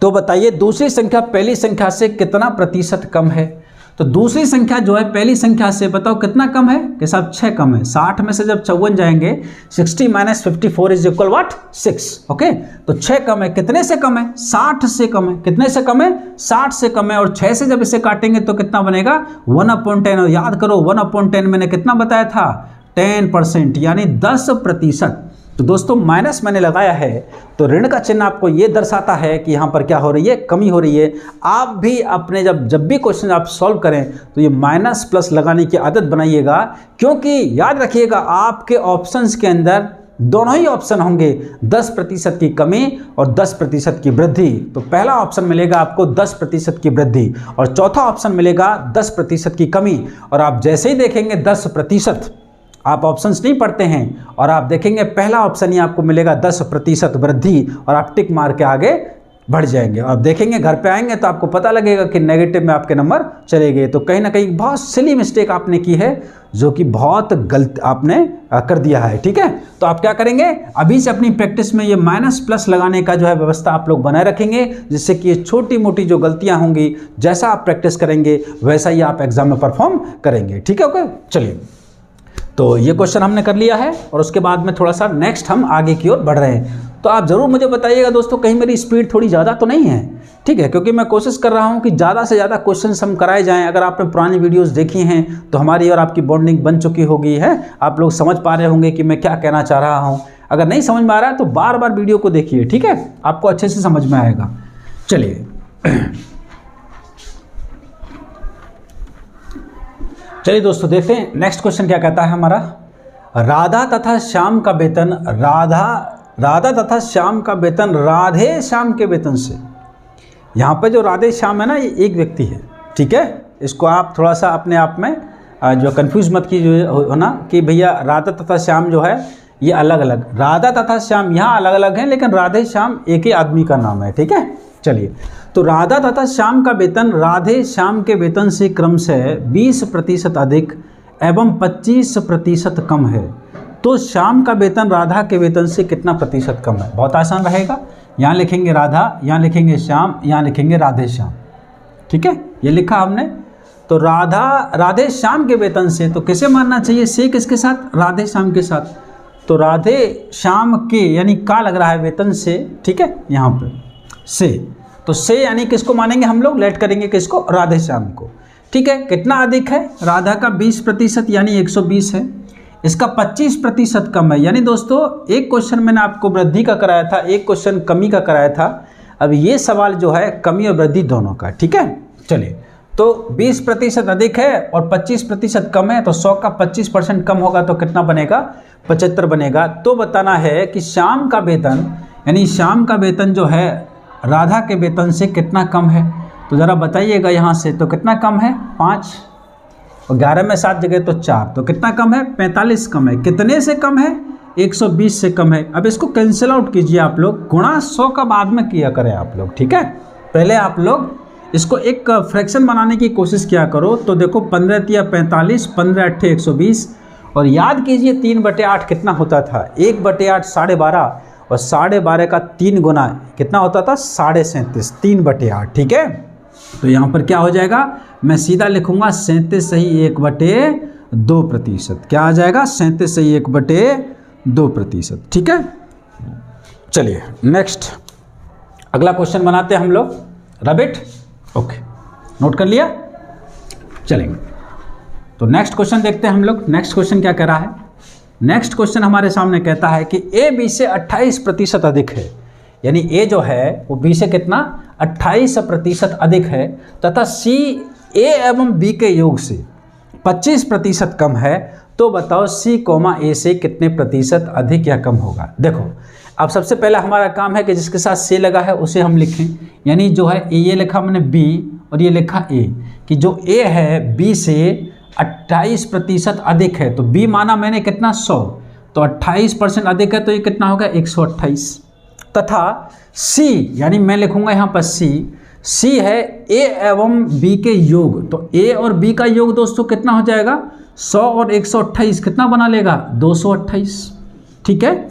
Speaker 1: तो बताइए दूसरी संख्या पहली संख्या से कितना प्रतिशत कम है। तो दूसरी संख्या जो है पहली संख्या से बताओ कितना कम है, कि साहब 6 कम है। 60 में से जब 54 जाएंगे 60 - 54 इज इक्वल व्हाट 6। ओके, तो 6 कम है, कितने से कम है 60 से कम है। कितने से कम है 60 से कम है, और 6 से जब इसे काटेंगे तो कितना बनेगा 1/10। और याद करो 1/10 मैंने कितना बताया था 10%, यानी 10%। तो दोस्तों माइनस मैंने लगाया है तो ऋण का चिन्ह आपको ये दर्शाता है कि यहाँ पर क्या हो रही है, कमी हो रही है। आप भी अपने जब भी क्वेश्चन आप सॉल्व करें तो ये माइनस प्लस लगाने की आदत बनाइएगा, क्योंकि याद रखिएगा आपके ऑप्शंस के अंदर दोनों ही ऑप्शन होंगे, 10% की कमी और 10% की वृद्धि। तो पहला ऑप्शन मिलेगा आपको 10% की वृद्धि और चौथा ऑप्शन मिलेगा 10% की कमी। और आप जैसे ही देखेंगे 10%, आप ऑप्शंस नहीं पढ़ते हैं और आप देखेंगे पहला ऑप्शन ही आपको मिलेगा 10% वृद्धि, और आप टिक मार के आगे बढ़ जाएंगे। और आप देखेंगे घर पे आएंगे तो आपको पता लगेगा कि नेगेटिव में आपके नंबर चले गए। तो कहीं ना कहीं बहुत सिली मिस्टेक आपने की है, जो कि बहुत गलत आपने कर दिया है। ठीक है, तो आप क्या करेंगे, अभी से अपनी प्रैक्टिस में ये माइनस प्लस लगाने का जो है व्यवस्था आप लोग बनाए रखेंगे, जिससे कि ये छोटी मोटी जो गलतियां होंगी जैसा आप प्रैक्टिस करेंगे वैसा ही आप एग्जाम में परफॉर्म करेंगे। ठीक है, ओके। चलिए, तो ये क्वेश्चन हमने कर लिया है और उसके बाद में थोड़ा सा नेक्स्ट हम आगे की ओर बढ़ रहे हैं। तो आप ज़रूर मुझे बताइएगा दोस्तों, कहीं मेरी स्पीड थोड़ी ज़्यादा तो नहीं है। ठीक है, क्योंकि मैं कोशिश कर रहा हूं कि ज़्यादा से ज़्यादा क्वेश्चंस हम कराए जाएं। अगर आपने पुरानी वीडियोस देखी हैं तो हमारी और आपकी बॉन्डिंग बन चुकी होगी है, आप लोग समझ पा रहे होंगे कि मैं क्या कहना चाह रहा हूँ। अगर नहीं समझ में आ रहा है तो बार बार वीडियो को देखिए, ठीक है, आपको अच्छे से समझ में आएगा। चलिए चलिए दोस्तों देखते हैं नेक्स्ट क्वेश्चन क्या कहता है हमारा। राधा तथा श्याम का वेतन राधा तथा श्याम का वेतन राधे श्याम के वेतन से। यहाँ पे जो राधे श्याम है ना, ये एक व्यक्ति है। ठीक है, इसको आप थोड़ा सा अपने आप में जो कंफ्यूज मत कीजिए हो ना कि भैया राधा तथा श्याम जो है ये अलग अलग, राधा तथा श्याम यहाँ अलग अलग हैं, लेकिन राधे श्याम एक ही आदमी का नाम है। ठीक है, चलिए, तो राधा तथा श्याम का वेतन राधे श्याम के वेतन से क्रम से 20% अधिक एवं 25% कम है, तो श्याम का वेतन राधा के वेतन से कितना प्रतिशत कम है। बहुत आसान रहेगा, यहाँ लिखेंगे राधा, यहाँ लिखेंगे श्याम, यहाँ लिखेंगे राधे श्याम। ठीक है, ये लिखा हमने। तो राधे श्याम के वेतन से, तो किसे मानना चाहिए, से किसके साथ, राधे श्याम के साथ। तो राधे श्याम के यानी का लग रहा है वेतन से। ठीक है, यहाँ पर से, तो से यानी किसको मानेंगे हम लोग, लेट करेंगे किसको, राधे श्याम को। ठीक है, कितना अधिक है, राधा का 20% यानी 120 है। इसका 25% कम है। यानी दोस्तों एक क्वेश्चन मैंने आपको वृद्धि का कराया था, एक क्वेश्चन कमी का कराया था। अब ये सवाल जो है कमी और वृद्धि दोनों का, ठीक है। चलिए, तो 20% अधिक है और 25% कम है, तो 100 का 25% कम होगा तो कितना बनेगा? 75 बनेगा। तो बताना है कि श्याम का वेतन, यानी श्याम का वेतन जो है राधा के वेतन से कितना कम है। तो ज़रा बताइएगा यहाँ से, तो कितना कम है? 5 और 11 में 7 जगह तो 4, तो कितना कम है? 45 कम है। कितने से कम है? 120 से कम है। अब इसको कैंसिल आउट कीजिए आप लोग, गुणा 100 का बाद में किया करें आप लोग, ठीक है। पहले आप लोग इसको एक फ्रैक्शन बनाने की कोशिश किया करो। तो देखो 15 तिया 45, 15 अट्ठे 120, और याद कीजिए 3/8 कितना होता था? 1/8 12.5, और 12.5 का 3 गुना कितना होता था? 37.5, 3/8, ठीक है। तो यहाँ पर क्या हो जाएगा? मैं सीधा लिखूंगा 37 सही 1/2%। क्या आ जाएगा? 37 सही 1/2%, ठीक है। चलिए नेक्स्ट अगला क्वेश्चन बनाते हैं हम लोग। रबिट, ओके, नोट कर लिया? चलेंगे तो नेक्स्ट क्वेश्चन देखते हैं हम लोग। नेक्स्ट क्वेश्चन क्या कह रहा है? नेक्स्ट क्वेश्चन हमारे सामने कहता है कि ए बी से 28% अधिक है। यानी ए जो है वो बी से कितना? 28% अधिक है, तथा सी ए एवं बी के योग से 25% कम है। तो बताओ सी कोमा ए से कितने प्रतिशत अधिक या कम होगा? देखो, अब सबसे पहला हमारा काम है कि जिसके साथ से लगा है उसे हम लिखें। यानी जो है ये लिखा मैंने बी और ये लिखा ए, कि जो ए है बी से 28% अधिक है। तो बी माना मैंने कितना? 100, तो 28% अधिक है, तो ये कितना होगा? 128। तथा सी, यानी मैं लिखूंगा यहाँ पर सी है ए एवं बी के योग। तो ए और बी का योग दोस्तों कितना हो जाएगा? 100 और 128 कितना बना लेगा? 228, ठीक है।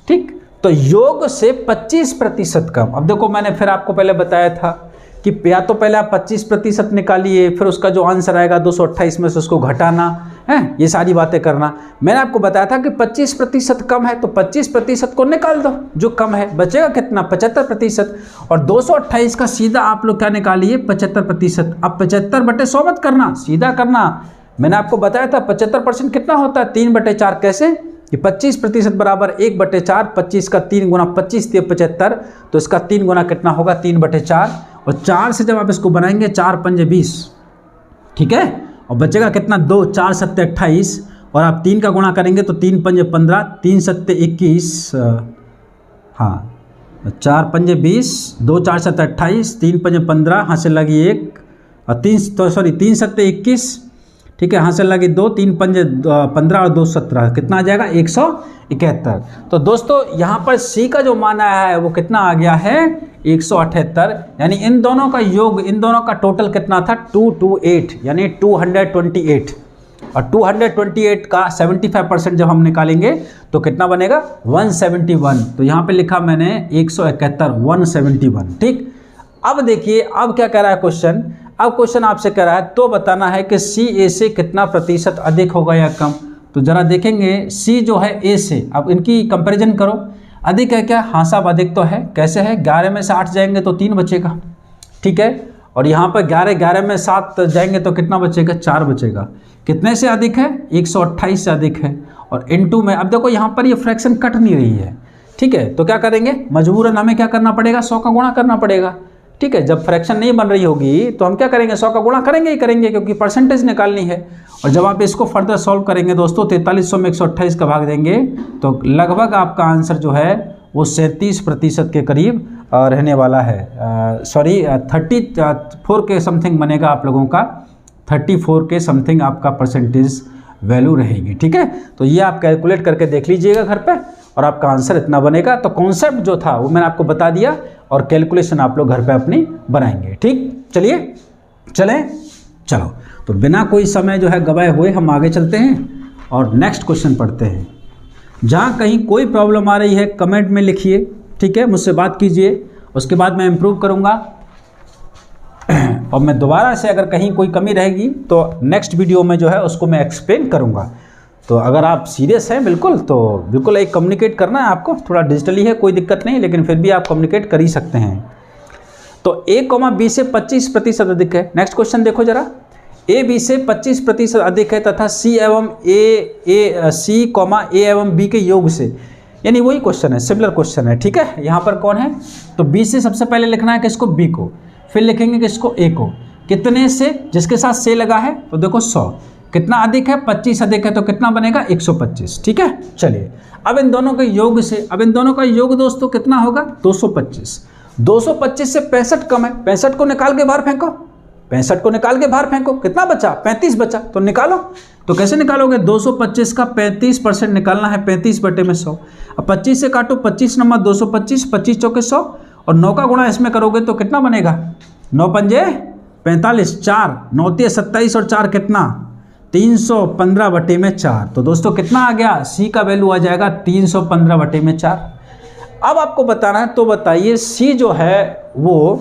Speaker 1: ठीक, तो योग से 25% कम। अब देखो मैंने फिर आपको पहले बताया था कि या तो पहले आप 25% निकालिए, फिर उसका जो आंसर आएगा 228 में से उसको घटाना है, ये सारी बातें करना। मैंने आपको बताया था कि 25% कम है, तो 25% को निकाल दो, जो कम है बचेगा कितना? 75%। और 228 का सीधा आप लोग क्या निकालिए? 75%। अब 75/100 मत करना, सीधा करना। मैंने आपको बताया था 75% कितना होता है? 3/4। कैसे? कि 25% बराबर 1/4, 25 का 3 गुना 25 दिए 75, तो इसका 3 गुना कितना होगा? 3/4। और 4 से जब आप इसको बनाएंगे 4 पंजे 20, ठीक है। और बचेगा कितना? 2, 4 सत्ते 28, और आप 3 का गुणा करेंगे तो 3 पंजे 15, 3 सत्ते 21, हाँ 4 पंजे 20, 2 4 सत्ते 28, 3 पंजे 15, हाँ से लगी 1, और 3 सत्ते 21, ठीक है, हाँ से लगी 2, 3 पंजे 15 और 2 17, कितना आ जाएगा? 171। तो दोस्तों यहाँ पर सी का जो मान आया है वो कितना आ गया है? 178। यानी इन दोनों का योग, इन दोनों का टोटल कितना था? 228, यानी 228। और 228 का 75% जब हम निकालेंगे तो कितना बनेगा? 171। तो यहाँ पे लिखा मैंने 171, 171, ठीक। अब देखिए, अब क्या कह रहा है क्वेश्चन? अब क्वेश्चन आपसे कह रहा है तो बताना है कि सी ए से कितना प्रतिशत अधिक होगा या कम। तो जरा देखेंगे सी जो है ए से, अब इनकी कंपैरिजन करो। अधिक है क्या? हाँ साहब अधिक तो है। कैसे है? 11 में से 8 जाएंगे तो 3 बचेगा, ठीक है। और यहाँ पर 11 में 7 जाएंगे तो कितना बचेगा? 4 बचेगा। कितने से अधिक है? 128 से अधिक है। और इनटू में, अब देखो यहाँ पर ये फ्रैक्शन कट नहीं रही है, ठीक है। तो क्या करेंगे? मजबूरन हमें क्या करना पड़ेगा? 100 का गुणा करना पड़ेगा, ठीक है। जब फ्रैक्शन नहीं बन रही होगी तो हम क्या करेंगे? 100 का गुणा करेंगे ही करेंगे, क्योंकि परसेंटेज निकालनी है। और जब आप इसको फर्दर सॉल्व करेंगे दोस्तों, 4300 में 128 का भाग देंगे तो लगभग आपका आंसर जो है वो 37% के करीब रहने वाला है। सॉरी 34 के समथिंग बनेगा आप लोगों का, 34 के समथिंग आपका परसेंटेज वैल्यू रहेगी, ठीक है। तो ये आप कैलकुलेट करके देख लीजिएगा घर पे, और आपका आंसर इतना बनेगा। तो कॉन्सेप्ट जो था वो मैंने आपको बता दिया, और कैलकुलेशन आप लोग घर पे अपनी बनाएंगे, ठीक। चलिए चलें, चलो तो बिना कोई समय जो है गवाए हुए हम आगे चलते हैं और नेक्स्ट क्वेश्चन पढ़ते हैं। जहाँ कहीं कोई प्रॉब्लम आ रही है कमेंट में लिखिए, ठीक है, मुझसे बात कीजिए, उसके बाद मैं इम्प्रूव करूँगा। और मैं दोबारा से अगर कहीं कोई कमी रहेगी तो नेक्स्ट वीडियो में जो है उसको मैं एक्सप्लेन करूँगा। तो अगर आप सीरियस हैं बिल्कुल, तो बिल्कुल एक कम्युनिकेट करना है आपको, थोड़ा डिजिटली है कोई दिक्कत नहीं, लेकिन फिर भी आप कम्युनिकेट कर ही सकते हैं। तो A, B से 25% अधिक है। नेक्स्ट क्वेश्चन देखो जरा, ए बी से 25% अधिक है तथा सी एवं सी कॉमा ए एवं बी के योग से, यानी वही क्वेश्चन है, सिमिलर क्वेश्चन है, ठीक है। यहाँ पर कौन है, तो बी से सबसे पहले लिखना है किसको, बी को, फिर लिखेंगे किसको, ए को, कितने से, जिसके साथ से लगा है तो देखो 100, कितना अधिक है, 25 अधिक है तो कितना बनेगा 125, ठीक है। चलिए अब इन दोनों के योग से, अब इन दोनों का योग दोस्तों कितना होगा 225, 225 से 65 कम है, 65 को निकाल के बाहर फेंको, 65 को निकाल के बाहर फेंको, कितना बचा 35 बचा, तो निकालो। तो कैसे निकालोगे, 225 का 35% निकालना है, 35/100। अब 25 से काटो, 25 नंबर 225, 25 चौके 100 और 9 का गुणा इसमें करोगे तो कितना बनेगा, 9 पंजे 45, 4 9 27 और 4 कितना 315/4। तो दोस्तों कितना आ गया, सी का वैल्यू आ जाएगा 315/4। अब आपको बताना है, तो बताइए सी जो है वो,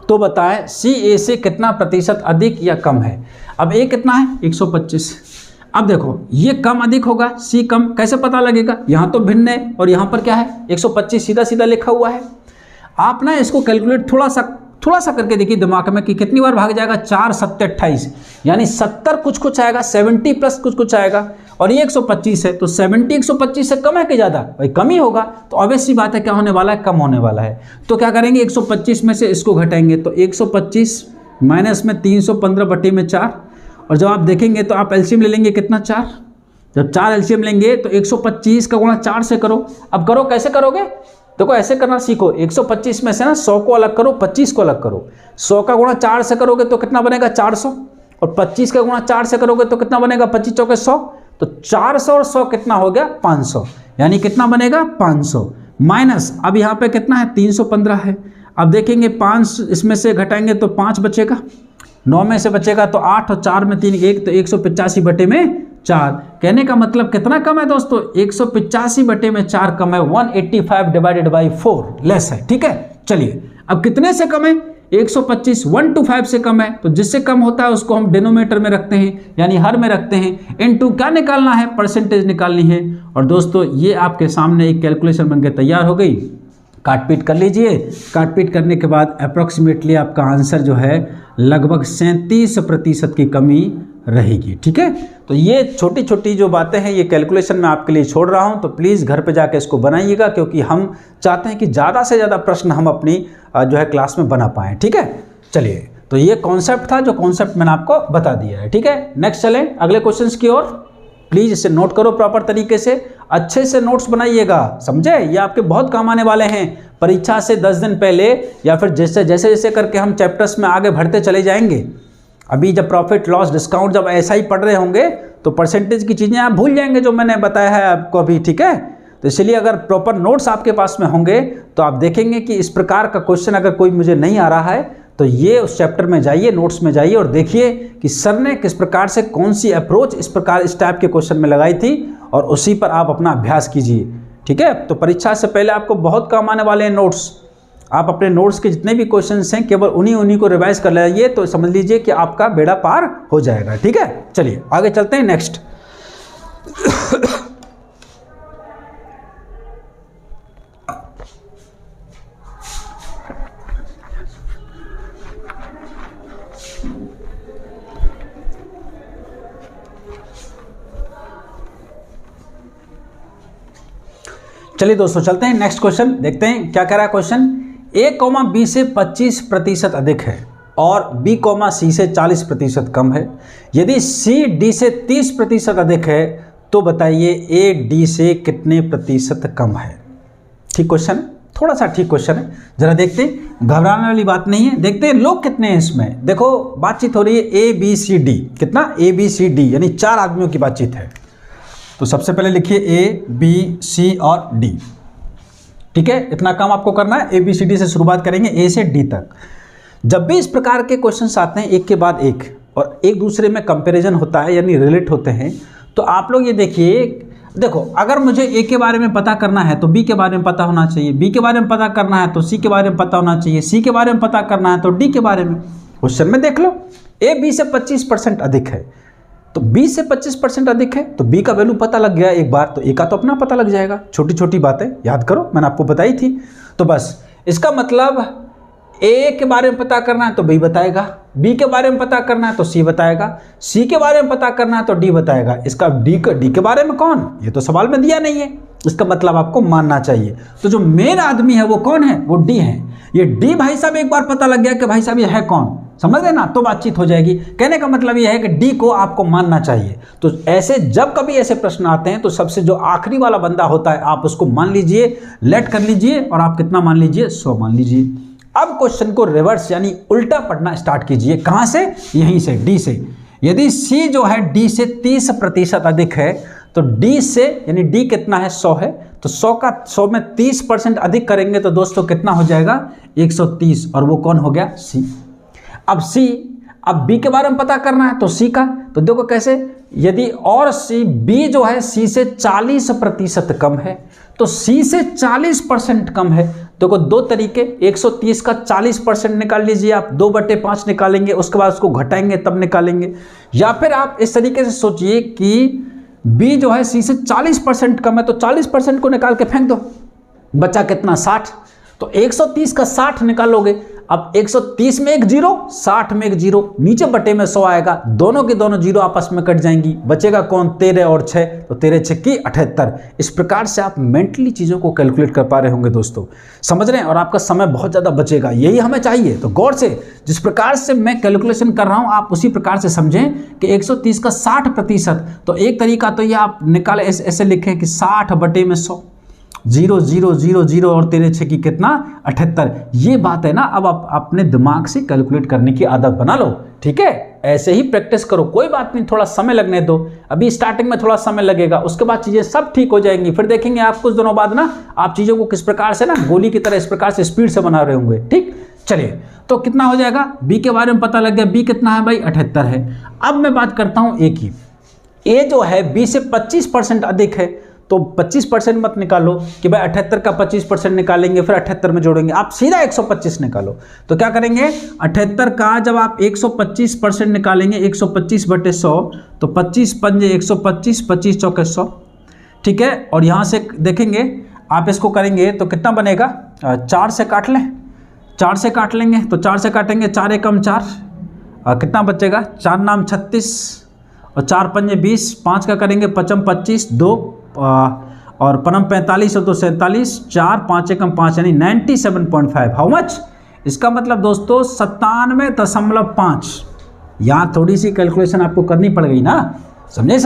Speaker 1: तो बताएं सी ए से कितना प्रतिशत अधिक या कम है। अब ए कितना है 125, अब देखो ये कम अधिक होगा, सी कम, कैसे पता लगेगा, यहाँ तो भिन्न है और यहाँ पर क्या है 125 सीधा सीधा लिखा हुआ है। आप ना इसको कैलकुलेट थोड़ा सा करके देखिए दिमाग में कि कितनी बार भाग जाएगा, 4 7 28, यानी 70 कुछ कुछ आएगा, 70 प्लस कुछ कुछ आएगा, और ये 125 है तो 70 125 से कम है कि ज़्यादा, भाई कम ही होगा, तो ऑब्वियस सी बात है क्या होने वाला है, कम होने वाला है। तो क्या करेंगे 125 में से इसको घटाएंगे, तो 125 माइनस में 315/4, और जब आप देखेंगे तो आप एलसीएम ले लेंगे कितना 4, जब 4 एलसीएम लेंगे तो 125 का गुणा 4 से करो। अब करो, कैसे करोगे, देखो ऐसे करना सीखो, 125 में से ना 100 को अलग करो, 25 को अलग करो, 100 का गुणा 4 से करोगे तो कितना बनेगा 400, और 25 का गुणा 4 से करोगे तो कितना बनेगा 25 चौके 100, तो 400 और 100 कितना हो गया 500, यानी कितना बनेगा 500 माइनस, अब यहाँ पे कितना है 315 है। अब देखेंगे 5 इसमें से घटाएंगे तो 5 बचेगा, 9 में से बचेगा तो 8 और 4 में 3 1, तो 185/4। कहने का मतलब कितना कम है दोस्तों, 185/4 कम है, 185/4 लेस है, ठीक है। चलिए अब कितने से कम है, 125 1 to 5 से कम है, तो जिससे कम होता है उसको हम डिनोमिनेटर में रखते हैं, यानी हर में रखते हैं, इनटू क्या निकालना है, परसेंटेज निकालनी है। और दोस्तों ये आपके सामने एक कैलकुलेशन बनकर तैयार हो गई, काटपीट कर लीजिए, काटपीट करने के बाद अप्रॉक्सीमेटली आपका आंसर जो है लगभग 37% की कमी रहेगी, ठीक है। तो ये छोटी छोटी जो बातें हैं ये कैलकुलेशन मैं आपके लिए छोड़ रहा हूं, तो प्लीज़ घर पे जाके इसको बनाइएगा, क्योंकि हम चाहते हैं कि ज़्यादा से ज़्यादा प्रश्न हम अपनी जो है क्लास में बना पाएँ, ठीक है। चलिए तो ये कॉन्सेप्ट था, जो कॉन्सेप्ट मैंने आपको बता दिया है, ठीक है। नेक्स्ट चलें अगले क्वेश्चन की ओर, प्लीज़ इसे नोट करो प्रॉपर तरीके से, अच्छे से नोट्स बनाइएगा, समझे, ये आपके बहुत काम आने वाले हैं परीक्षा से 10 दिन पहले, या फिर जैसे जैसे करके हम चैप्टर्स में आगे बढ़ते चले जाएंगे। अभी जब प्रॉफिट लॉस डिस्काउंट जब ऐसा ही पढ़ रहे होंगे तो परसेंटेज की चीज़ें आप भूल जाएंगे जो मैंने बताया है आपको अभी, ठीक है। तो इसलिए अगर प्रॉपर नोट्स आपके पास में होंगे तो आप देखेंगे कि इस प्रकार का क्वेश्चन अगर कोई मुझे नहीं आ रहा है तो ये उस चैप्टर में जाइए, नोट्स में जाइए और देखिए कि सर ने किस प्रकार से कौन सी अप्रोच इस टाइप के क्वेश्चन में लगाई थी, और उसी पर आप अपना अभ्यास कीजिए, ठीक है। तो परीक्षा से पहले आपको बहुत काम आने वाले हैं नोट्स, आप अपने नोट्स के जितने भी क्वेश्चंस हैं केवल उन्हीं को रिवाइज कर लाइए, तो समझ लीजिए कि आपका बेड़ा पार हो जाएगा, ठीक है। चलिए आगे चलते हैं नेक्स्ट। चलिए दोस्तों चलते हैं नेक्स्ट क्वेश्चन, देखते हैं क्या कह रहा है क्वेश्चन। A, B से 25% अधिक है और B, C से 40% कम है। यदि C, D से 30% अधिक है तो बताइए A, D से कितने प्रतिशत कम है। ठीक क्वेश्चन, थोड़ा सा ठीक क्वेश्चन है, जरा देखते हैं, घबराने वाली बात नहीं है। देखते हैं लोग कितने हैं इसमें, देखो बातचीत हो रही है A, B, C, D, कितना A, B, C, D, यानी 4 आदमियों की बातचीत है। तो सबसे पहले लिखिए A, B, C और D, ठीक है। इतना काम आपको करना है, A, B, C, D से शुरुआत करेंगे, A से D तक। जब भी इस प्रकार के क्वेश्चंस आते हैं एक के बाद एक और एक दूसरे में कंपैरिजन होता है यानी रिलेट होते हैं, तो आप लोग ये देखिए, देखो अगर मुझे A के बारे में पता करना है तो B के बारे में पता होना चाहिए, B के बारे में पता करना है तो C के बारे में पता होना चाहिए, C के बारे में पता करना है तो D के बारे में। क्वेश्चन में देख लो A B से 25% अधिक है, तो B से 25% अधिक है तो B का वैल्यू पता लग गया एक बार, तो A का तो अपना पता लग जाएगा। छोटी छोटी बातें याद करो, मैंने आपको बताई थी। तो बस इसका मतलब ए के बारे में पता करना है तो बी बताएगा, बी के बारे में पता करना है तो सी बताएगा, सी के बारे में पता करना है तो डी बताएगा। इसका डी के बारे में कौन, ये तो सवाल में दिया नहीं है, इसका मतलब आपको मानना चाहिए। तो जो मेन आदमी है वो कौन है, वो डी है। ये डी भाई साहब एक बार पता लग गया कि भाई साहब ये है कौन, समझ रहे ना, तो बातचीत हो जाएगी। कहने का मतलब ये है कि डी को आपको मानना चाहिए। तो ऐसे जब कभी ऐसे प्रश्न आते हैं तो सबसे जो आखिरी वाला बंदा होता है आप उसको मान लीजिए, लेट कर लीजिए और आप कितना मान लीजिए, 100 मान लीजिए। अब क्वेश्चन को रिवर्स यानी उल्टा पढ़ना स्टार्ट कीजिए। कहां से, यहीं से, डी से। यदि सी जो है डी से 30% अधिक है तो डी से, यानी डी कितना है, 100 है, तो 100 में 30% अधिक करेंगे तो दोस्तों कितना हो जाएगा, 130, और वो कौन हो गया, सी। अब सी, अब बी के बारे में पता करना है तो सी का, तो देखो कैसे, यदि और सी, बी जो है सी से 40% कम है तो सी से 40% कम है। देखो दो तरीके, 130 का 40% निकाल लीजिए आप, 2/5 निकालेंगे, उसके बाद उसको घटाएंगे तब निकालेंगे। या फिर आप इस तरीके से सोचिए कि बी जो है सी से 40% कम है तो 40% को निकाल के फेंक दो, बचा कितना, 60। तो 130 का 60 निकालोगे, अब 130 में एक जीरो, 60 में एक जीरो, नीचे बटे में 100 आएगा, दोनों के दोनों जीरो आपस में कट जाएंगी, बचेगा कौन, 13 और 6, तो 13 6 की 78। इस प्रकार से आप मेंटली चीज़ों को कैलकुलेट कर पा रहे होंगे दोस्तों, समझ रहे हैं, और आपका समय बहुत ज़्यादा बचेगा, यही हमें चाहिए। तो गौर से जिस प्रकार से मैं कैलकुलेशन कर रहा हूँ आप उसी प्रकार से समझें कि 130 का 60%, तो एक तरीका तो ये आप निकालें, ऐसे लिखें कि 60 बटे में 100, 0 0 0 0 और 13 6 की कितना, 78। ये बात है ना, अब आप अपने दिमाग से कैलकुलेट करने की आदत बना लो, ठीक है। ऐसे ही प्रैक्टिस करो, कोई बात नहीं, थोड़ा समय लगने दो, अभी स्टार्टिंग में थोड़ा समय लगेगा, उसके बाद चीज़ें सब ठीक हो जाएंगी। फिर देखेंगे आप कुछ दिनों बाद ना, आप चीज़ों को किस प्रकार से ना गोली की तरह इस प्रकार से स्पीड से बना रहे होंगे, ठीक। चलिए, तो कितना हो जाएगा, बी के बारे में पता लग गया, बी कितना है भाई, 78 है। अब मैं बात करता हूँ ए की। ए जो है बी से 25% अधिक है, तो 25% मत निकालो कि भाई 78 का 25% निकालेंगे फिर 78 में जोड़ेंगे, आप सीधा 125 निकालो। तो क्या करेंगे, 78 का जब आप 125% निकालेंगे, 125 बटे 100, तो 25 पंजे 125, 25 चौके 100, ठीक है। और यहाँ से देखेंगे आप इसको करेंगे तो कितना बनेगा, 4 से काट लें, 4 से काट लेंगे, तो 4 से काटेंगे, 4 एकम 4, कितना बचेगा, 4 नाम 36 और 4 पंजे 20, 5 का करेंगे, 5 25, 2 और पनम 45 और 2 47, 4 5 एकम 5 यानी 97.5। हाउ मच, इसका मतलब दोस्तों 97.5। यहाँ थोड़ी सी कैलकुलेशन आपको करनी पड़ गई ना, समझे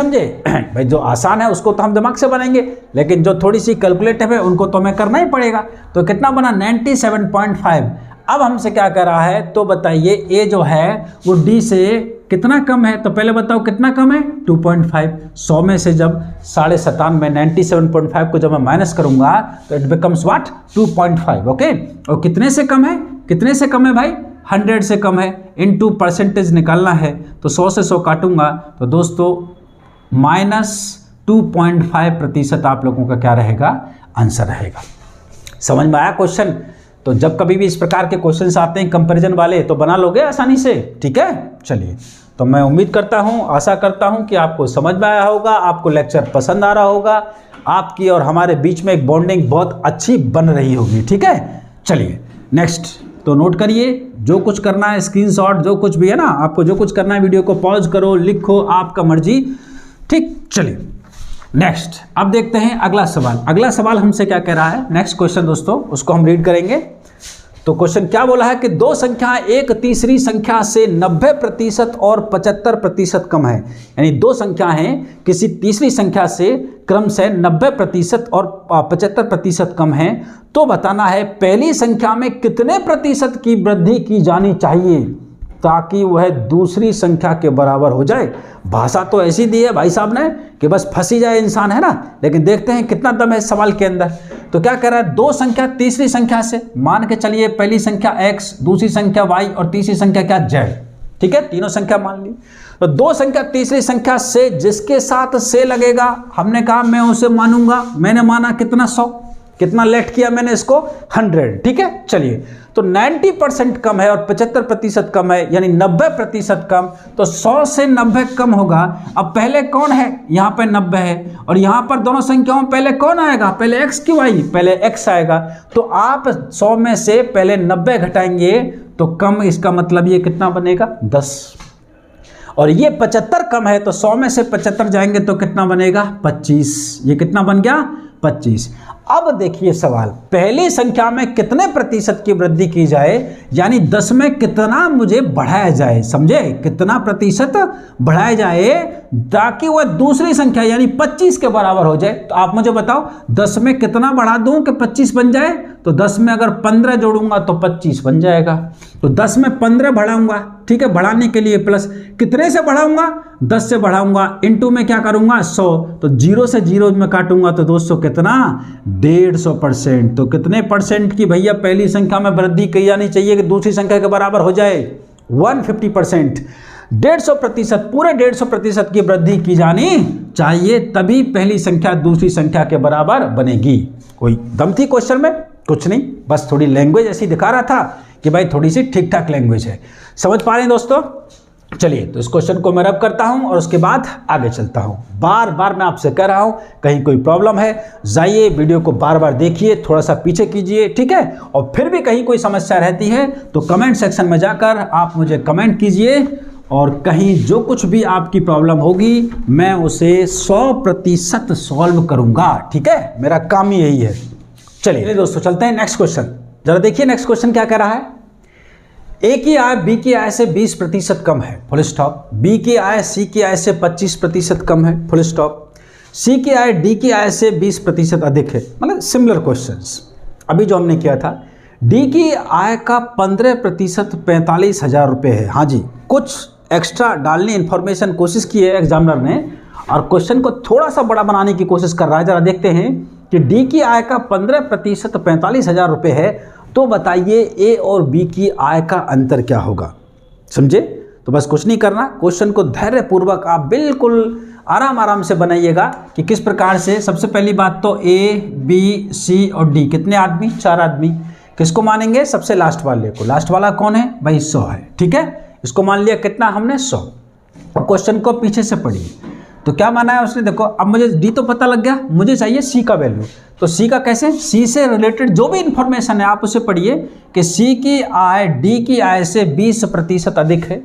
Speaker 1: भाई, जो आसान है उसको तो हम दिमाग से बनाएंगे, लेकिन जो थोड़ी सी कैलकुलेटिव है उनको तो हमें करना ही पड़ेगा। तो कितना बना, 97.5। अब हमसे क्या कर रहा है, तो बताइए ए जो है वो डी से कितना कम है, तो पहले बताओ कितना कम है, 2.5। 100 में से जब 97.5 97.5 को जब मैं माइनस करूंगा तो इट बिकम्स व्हाट, 2.5, ओके। और कितने से कम है, कितने से कम है भाई, 100 से कम है, इनटू परसेंटेज निकालना है, तो 100 से 100 काटूंगा तो दोस्तों -2.5% आप लोगों का क्या रहेगा, आंसर रहेगा। समझ में आया क्वेश्चन। तो जब कभी भी इस प्रकार के क्वेश्चंस आते हैं कंपैरिजन वाले तो बना लोगे आसानी से, ठीक है। चलिए, तो मैं उम्मीद करता हूँ, आशा करता हूँ कि आपको समझ में आया होगा, आपको लेक्चर पसंद आ रहा होगा, आपकी और हमारे बीच में एक बॉन्डिंग बहुत अच्छी बन रही होगी, ठीक है। चलिए नेक्स्ट, तो नोट करिए, जो कुछ करना है स्क्रीनशॉट, जो कुछ भी है ना, आपको जो कुछ करना है वीडियो को पॉज करो, लिखो, आपका मर्जी, ठीक। चलिए नेक्स्ट, अब देखते हैं अगला सवाल। अगला सवाल हमसे क्या कह रहा है, नेक्स्ट क्वेश्चन दोस्तों, उसको हम रीड करेंगे। तो क्वेश्चन क्या बोला है कि दो संख्या एक तीसरी संख्या से 90% और 75% कम है, यानी दो संख्या हैं किसी तीसरी संख्या से क्रम से 90% और 75% कम है, तो बताना है पहली संख्या में कितने प्रतिशत की वृद्धि की जानी चाहिए ताकि वह दूसरी संख्या के बराबर हो जाए। भाषा तो ऐसी दी है भाई साहब ने कि बस फंसी जाए इंसान, है ना, लेकिन देखते हैं कितना दम है इस सवाल के अंदर। तो क्या कह रहा है, दो संख्या तीसरी संख्या से, मान के चलिए पहली संख्या x, दूसरी संख्या y और तीसरी संख्या क्या, z, ठीक है, तीनों संख्या मान ली। तो दो संख्या तीसरी संख्या से, जिसके साथ से लगेगा, हमने कहा मैं उसे मानूंगा, मैंने माना कितना, 100, कितना लेट किया मैंने इसको 100, ठीक है। चलिए, तो 90% कम है और 75% कम है, यानी 90% कम, तो 100 से 90 कम होगा। अब पहले कौन है, यहाँ पे 90 है, और यहाँ पर दोनों संख्याओं में पहले कौन आएगा, पहले x की y, पहले x आएगा। तो आप 100 में से पहले 90 घटाएंगे तो कम, इसका मतलब ये कितना बनेगा 10, और ये 75 कम है, तो 100 में से 75 जाएंगे तो कितना बनेगा 25, ये कितना बन गया 25। अब देखिए सवाल, पहली संख्या में कितने प्रतिशत की वृद्धि की जाए, यानी 10 में कितना मुझे बढ़ाया जाए, समझे, कितना प्रतिशत बढ़ाया जाए ताकि वह दूसरी संख्या यानी 25 के बराबर हो जाए। तो आप मुझे बताओ 10 में कितना बढ़ा दूं कि 25 बन जाए, तो 10 में अगर 15 जोड़ूंगा तो 25 बन जाएगा। तो 10 में 15 बढ़ाऊंगा, ठीक है, बढ़ाने के लिए प्लस कितने से बढ़ाऊंगा, 10 से बढ़ाऊंगा, इनटू में क्या करूंगा 100, तो 0 से 0 में काटूंगा तो दोस्तों कितना 150%। तो कितने परसेंट की भैया पहली संख्या में वृद्धि की जानी चाहिए कि दूसरी संख्या के बराबर हो जाए, 150%, 150%, पूरे 150% की वृद्धि की जानी चाहिए, तभी पहली संख्या दूसरी संख्या के बराबर बनेगी। कोई दम थी क्वेश्चन में, कुछ नहीं, बस थोड़ी लैंग्वेज ऐसी दिखा रहा था कि भाई थोड़ी सी ठीक ठाक लैंग्वेज है। समझ पा रहे हैं दोस्तों? चलिए, तो इस क्वेश्चन को मैं रब करता हूं और उसके बाद आगे चलता हूं। बार बार मैं आपसे कह रहा हूं, कहीं कोई प्रॉब्लम है जाइए वीडियो को बार बार देखिए, थोड़ा सा पीछे कीजिए, ठीक है, और फिर भी कहीं कोई समस्या रहती है तो कमेंट सेक्शन में जाकर आप मुझे कमेंट कीजिए, और कहीं जो कुछ भी आपकी प्रॉब्लम होगी मैं उसे 100% सॉल्व करूंगा, ठीक है, मेरा काम ही यही है। चलिए दोस्तों, चलते हैं नेक्स्ट क्वेश्चन। जरा देखिए नेक्स्ट क्वेश्चन क्या कह रहा है। ए की आय बी की आय से 20% कम है, फुल स्टॉप। बी की आय सी की आय से 25% कम है, फुल स्टॉप। सी की आय डी की आय से 20% अधिक है। मतलब सिमिलर क्वेश्चंस अभी जो हमने किया था। डी की आय का 15% 45,000 रुपये है। हाँ जी, कुछ एक्स्ट्रा डालने इन्फॉर्मेशन कोशिश की है एग्जामिनर ने, और क्वेश्चन को थोड़ा सा बड़ा बनाने की कोशिश कर रहा है। जरा देखते हैं कि डी की आय का 15% 45,000 रुपये है, तो बताइए ए और बी की आय का अंतर क्या होगा। समझे? तो बस कुछ नहीं करना, क्वेश्चन को धैर्यपूर्वक आप बिल्कुल आराम से बनाइएगा कि किस प्रकार से। सबसे पहली बात तो ए बी सी और डी कितने आदमी, 4 आदमी। किसको मानेंगे, सबसे लास्ट वाले को। लास्ट वाला कौन है भाई, 100 है, ठीक है, इसको मान लिया कितना हमने 100। और क्वेश्चन को पीछे से पढ़िए तो क्या माना है उसने। देखो अब मुझे डी तो पता लग गया, मुझे चाहिए सी का वैल्यू। तो सी का कैसे, सी से रिलेटेड जो भी इंफॉर्मेशन है आप उसे पढ़िए कि सी की आय डी की आय से 20% अधिक है।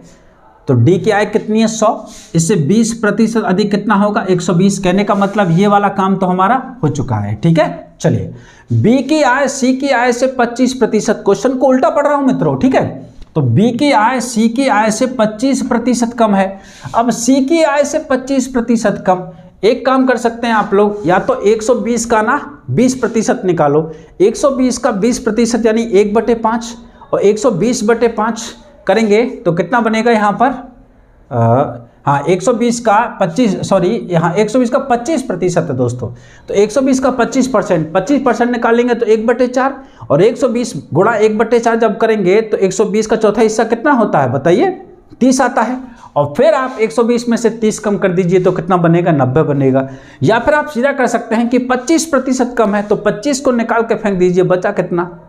Speaker 1: तो डी की आय कितनी है 100, इससे 20% अधिक कितना होगा 120। कहने का मतलब ये वाला काम तो हमारा हो चुका है, ठीक है। चलिए, बी की आय सी की आय से 25%। क्वेश्चन को उल्टा पढ़ रहा हूं मित्रों, ठीक है। तो बी की आय सी की आय से 25% कम है। अब सी की आय से 25% कम, एक काम कर सकते हैं आप लोग, या तो 120 का ना 20% निकालो। 120 का 20% यानी 1/5, और 120/5 करेंगे तो कितना बनेगा यहाँ पर, हाँ 120 का 25% है दोस्तों। तो 120 का 25% निकालेंगे तो 1/4, और 120 गुणा 1/4 जब करेंगे तो 120 का चौथा हिस्सा कितना होता है बताइए, 30 आता है। और फिर आप 120 में से 30 कम कर दीजिए तो कितना बनेगा 90 बनेगा। या फिर आप सीधा कर सकते हैं कि 25% कम है तो 25 को निकाल के फेंक दीजिए, बचा कितना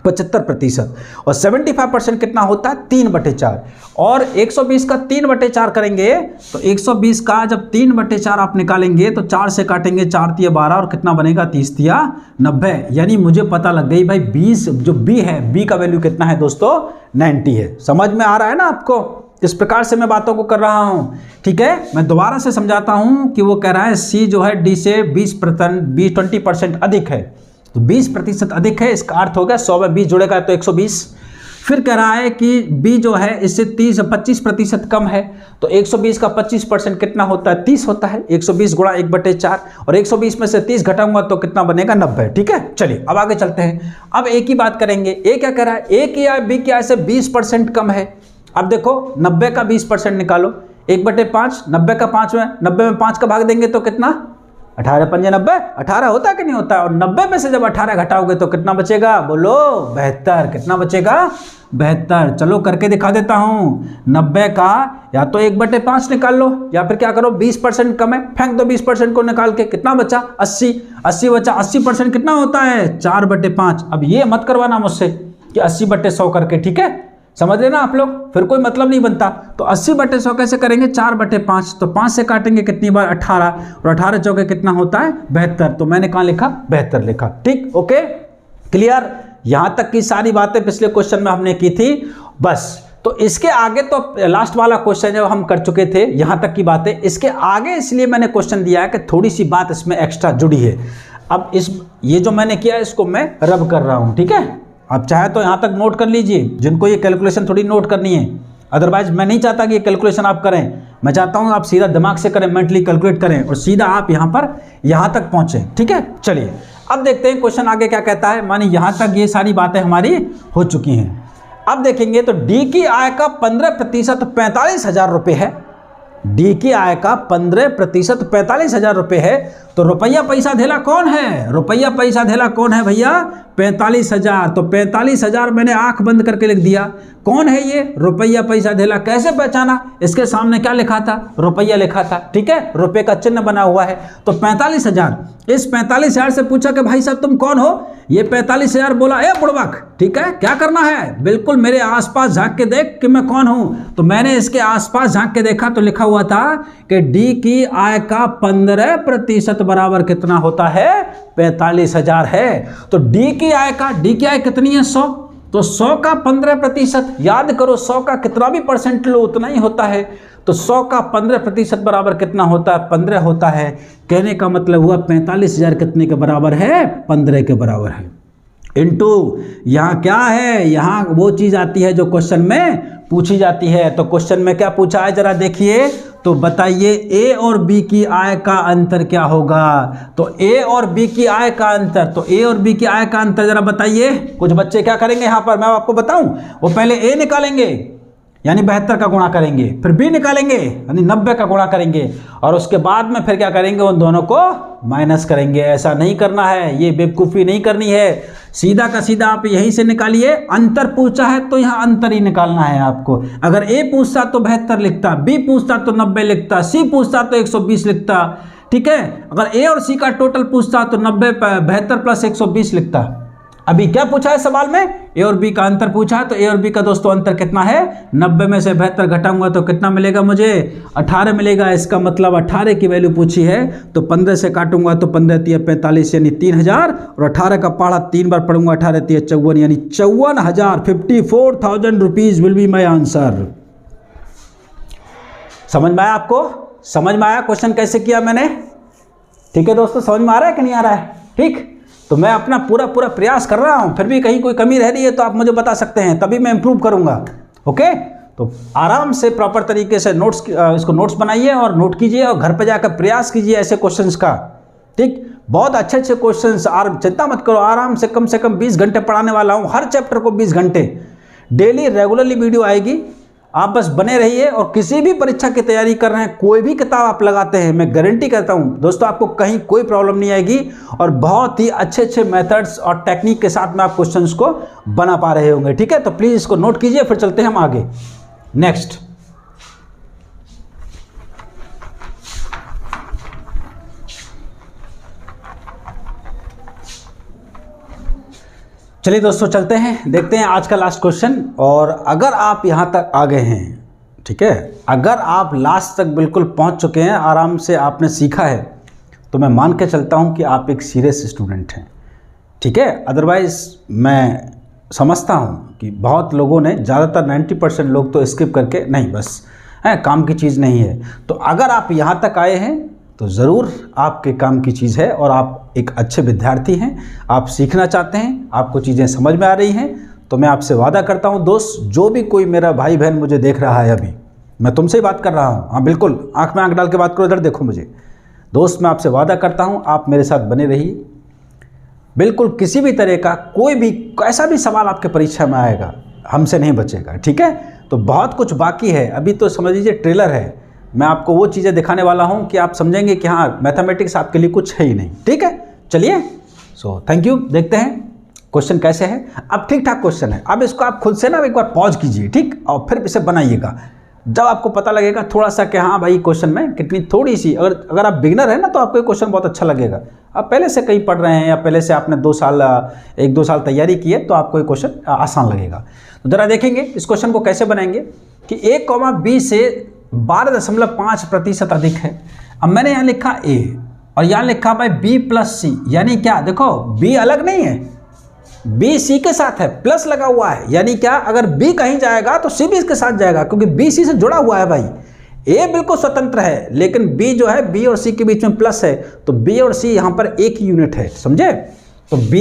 Speaker 1: 75%। और 75% कितना होता है 3/4, और 120 का 3/4 करेंगे तो 120 का जब 3/4 आप निकालेंगे तो 4 से काटेंगे, 4 तिया 12 और कितना बनेगा 30 तिया 90। यानी मुझे पता लग गई भाई 20 जो बी है, बी का वैल्यू कितना है दोस्तों 90 है। समझ में आ रहा है ना आपको, इस प्रकार से मैं बातों को कर रहा हूं, ठीक है। मैं दोबारा से समझाता हूं कि वो कह रहा है सी जो है डी से 20% अधिक है। तो 20% अधिक है, इसका अर्थ हो गया 100 में 20 जुड़ेगा तो 120। फिर कह रहा है कि बी जो है इससे 25% कम है, तो 120 का 25% कितना होता है 30 होता है। 120 गुणा 1/4, और 120 में से 30 घटाऊंगा तो कितना बनेगा 90, ठीक है। चलिए अब आगे चलते हैं। अब ए की बात करेंगे। ए क्या कह रहा है, ए की आय बी की आय से 20% कम है। अब देखो 90 का 20% निकालो, 1/5, 90 का 5 में 90 में 5 का भाग देंगे तो कितना 18 पंजे 90, 18 होता कि नहीं होता। और 90 में से जब 18 घटाओगे तो कितना बचेगा, बोलो 72। कितना बचेगा, 72। चलो करके दिखा देता हूँ। 90 का या तो 1/5 निकाल लो, या फिर क्या करो 20% कम है, फेंक दो 20% को निकाल के। कितना बचा, 80। 80 बचा। 80% कितना होता है, 4/5। अब ये मत करवाना मुझसे कि 80/100 करके, ठीक है, समझ रहे ना आप लोग, फिर कोई मतलब नहीं बनता। तो 80/100 कैसे करेंगे, 4/5। तो 5 से काटेंगे कितनी बार, 18, और 18 चौके कितना होता है, 72। तो मैंने कहाँ लिखा, 72 लिखा। ठीक, ओके, क्लियर। यहां तक की सारी बातें पिछले क्वेश्चन में हमने की थी। बस, तो इसके आगे तो लास्ट वाला क्वेश्चन जो हम कर चुके थे, यहां तक की बातें। इसके आगे इसलिए मैंने क्वेश्चन दिया है कि थोड़ी सी बात इसमें एक्स्ट्रा जुड़ी है। अब ये जो मैंने किया इसको मैं रब कर रहा हूं, ठीक है। आप चाहे तो यहाँ तक नोट कर लीजिए, जिनको ये कैलकुलेशन थोड़ी नोट करनी है। अदरवाइज मैं नहीं चाहता कि ये कैलकुलेशन आप करें, मैं चाहता हूँ आप सीधा दिमाग से करें, मेंटली कैलकुलेट करें और सीधा आप यहाँ तक पहुँचें, ठीक है। चलिए अब देखते हैं क्वेश्चन आगे क्या कहता है। मानी यहाँ तक ये सारी बातें हमारी हो चुकी हैं। अब देखेंगे तो डी की आय का 15% 45,000 रुपये है। डी की आय का 15% 45,000 रुपये है। तो रुपया पैसा धेला कौन है, रुपया पैसा धेला कौन है भैया, 45,000। तो 45,000 मैंने आंख बंद करके लिख दिया। कौन है ये, रुपया पैसा धेला। कैसे पहचाना, इसके सामने क्या लिखा था, रुपया लिखा था, ठीक है, रुपये का चिन्ह बना हुआ है। तो 45,000, इस 45,000 से पूछा कि भाई साहब तुम कौन हो। ये 45,000 बोला, ए बुड़बक, ठीक है, क्या करना है, बिल्कुल मेरे आसपास झांक के देख कि मैं कौन हूं। तो मैंने इसके आसपास झांक के देखा तो लिखा हुआ था कि डी की आय का 15% बराबर कितना होता है, 45,000 है। तो डी की आय कितनी है, 100। तो 100 का 15%, याद करो 100 का कितना भी परसेंट लो उतना ही होता है। तो 100 का 15% बराबर कितना होता है, 15 होता है। कहने का मतलब हुआ 45,000 कितने के बराबर है, 15 के बराबर है। इनटू यहाँ क्या है, यहाँ वो चीज़ आती है जो क्वेश्चन में पूछी जाती है। तो क्वेश्चन में क्या पूछा है जरा देखिए, तो बताइए ए और बी की आय का अंतर क्या होगा। तो ए और बी की आय का अंतर, तो ए और बी की आय का अंतर जरा बताइए। कुछ बच्चे क्या करेंगे यहाँ पर, मैं आपको बताऊं, वो पहले ए निकालेंगे यानी 72 का गुणा करेंगे, फिर बी निकालेंगे यानी 90 का गुणा करेंगे, और उसके बाद में फिर क्या करेंगे, उन दोनों को माइनस करेंगे। ऐसा नहीं करना है, ये बेवकूफ़ी नहीं करनी है। सीधा का सीधा आप यहीं से निकालिए। अंतर पूछा है तो यहाँ अंतर ही निकालना है आपको। अगर ए पूछता तो 72 लिखता, बी पूछता तो 90 लिखता, सी पूछता तो 120 लिखता, ठीक है। अगर ए और सी का टोटल पूछता तो 90 72 प्लस 120 लिखता। अभी क्या पूछा है सवाल में, ए और बी का अंतर पूछा है। तो ए और बी का दोस्तों अंतर कितना है, 90 में से 72 घटाऊंगा तो कितना मिलेगा मुझे, 18 मिलेगा। इसका मतलब 18 की वैल्यू पूछी है। तो 15 से काटूंगा तो 15 × 45 यानी 3,000, और 18 का पढ़ा 3 बार पढ़ूंगा, 18 × 54 यानी 54,000, 54,000 rupees will be my answer. समझ में आया आपको, समझ में आया क्वेश्चन कैसे किया मैंने, ठीक है दोस्तों, समझ में आ रहा है कि नहीं आ रहा है, ठीक। तो मैं अपना पूरा प्रयास कर रहा हूं, फिर भी कहीं कोई कमी रह रही है तो आप मुझे बता सकते हैं, तभी मैं इंप्रूव करूंगा, ओके। तो आराम से प्रॉपर तरीके से इसको नोट्स बनाइए और नोट कीजिए, और घर पे जाकर प्रयास कीजिए ऐसे क्वेश्चंस का, ठीक। बहुत अच्छे क्वेश्चंस, और चिंता मत करो, आराम से कम 20 घंटे पढ़ाने वाला हूँ, हर चैप्टर को 20 घंटे डेली रेगुलरली वीडियो आएगी। आप बस बने रहिए, और किसी भी परीक्षा की तैयारी कर रहे हैं, कोई भी किताब आप लगाते हैं, मैं गारंटी करता हूं दोस्तों आपको कहीं कोई प्रॉब्लम नहीं आएगी, और बहुत ही अच्छे मेथड्स और टेक्निक के साथ में आप क्वेश्चंस को बना पा रहे होंगे, ठीक है। तो प्लीज़ इसको नोट कीजिए, फिर चलते हैं हम आगे। नेक्स्ट, चलिए दोस्तों चलते हैं, देखते हैं आज का लास्ट क्वेश्चन। और अगर आप यहाँ तक आ गए हैं, ठीक है, अगर आप लास्ट तक बिल्कुल पहुँच चुके हैं, आराम से आपने सीखा है, तो मैं मान के चलता हूँ कि आप एक सीरियस स्टूडेंट हैं, ठीक है। अदरवाइज़ मैं समझता हूँ कि बहुत लोगों ने, ज़्यादातर 90% लोग तो स्किप करके, नहीं बस है काम की चीज़ नहीं है। तो अगर आप यहाँ तक आए हैं तो ज़रूर आपके काम की चीज़ है, और आप एक अच्छे विद्यार्थी हैं, आप सीखना चाहते हैं, आपको चीज़ें समझ में आ रही हैं। तो मैं आपसे वादा करता हूं दोस्त, जो भी कोई मेरा भाई बहन मुझे देख रहा है, अभी मैं तुमसे ही बात कर रहा हूं, हाँ बिल्कुल, आंख में आंख डाल के बात करो, इधर देखो मुझे दोस्त, मैं आपसे वादा करता हूं आप मेरे साथ बने रहिए। बिल्कुल किसी भी तरह का कोई भी कैसा भी सवाल आपके परीक्षा में आएगा, हमसे नहीं बचेगा, ठीक है। तो बहुत कुछ बाकी है, अभी तो समझ लीजिए ट्रेलर है, मैं आपको वो चीज़ें दिखाने वाला हूँ कि आप समझेंगे कि हाँ मैथमेटिक्स आपके लिए कुछ है ही नहीं। ठीक है, चलिए सो थैंक यू। देखते हैं क्वेश्चन कैसे है। अब ठीक ठाक क्वेश्चन है, अब इसको आप खुद से ना एक बार पॉज कीजिए, ठीक, और फिर इसे बनाइएगा। जब आपको पता लगेगा थोड़ा सा कि हाँ भाई क्वेश्चन में कितनी थोड़ी सी, अगर आप बिगिनर है ना तो आपको क्वेश्चन बहुत अच्छा लगेगा। आप पहले से कहीं पढ़ रहे हैं या पहले से आपने 1-2 साल तैयारी की है तो आपको ये क्वेश्चन आसान लगेगा। तो ज़रा देखेंगे इस क्वेश्चन को कैसे बनाएंगे कि a, b से 12.5% अधिक है। अब मैंने यहाँ लिखा a और यहाँ लिखा भाई b प्लस c, यानी क्या, देखो b अलग नहीं है, b c के साथ है, प्लस लगा हुआ है, यानी क्या, अगर b कहीं जाएगा तो c भी इसके साथ जाएगा क्योंकि b c से जुड़ा हुआ है भाई। a बिल्कुल स्वतंत्र है लेकिन b जो है b और c के बीच में प्लस है, तो b और c यहाँ पर एक ही यूनिट है, समझे। तो b,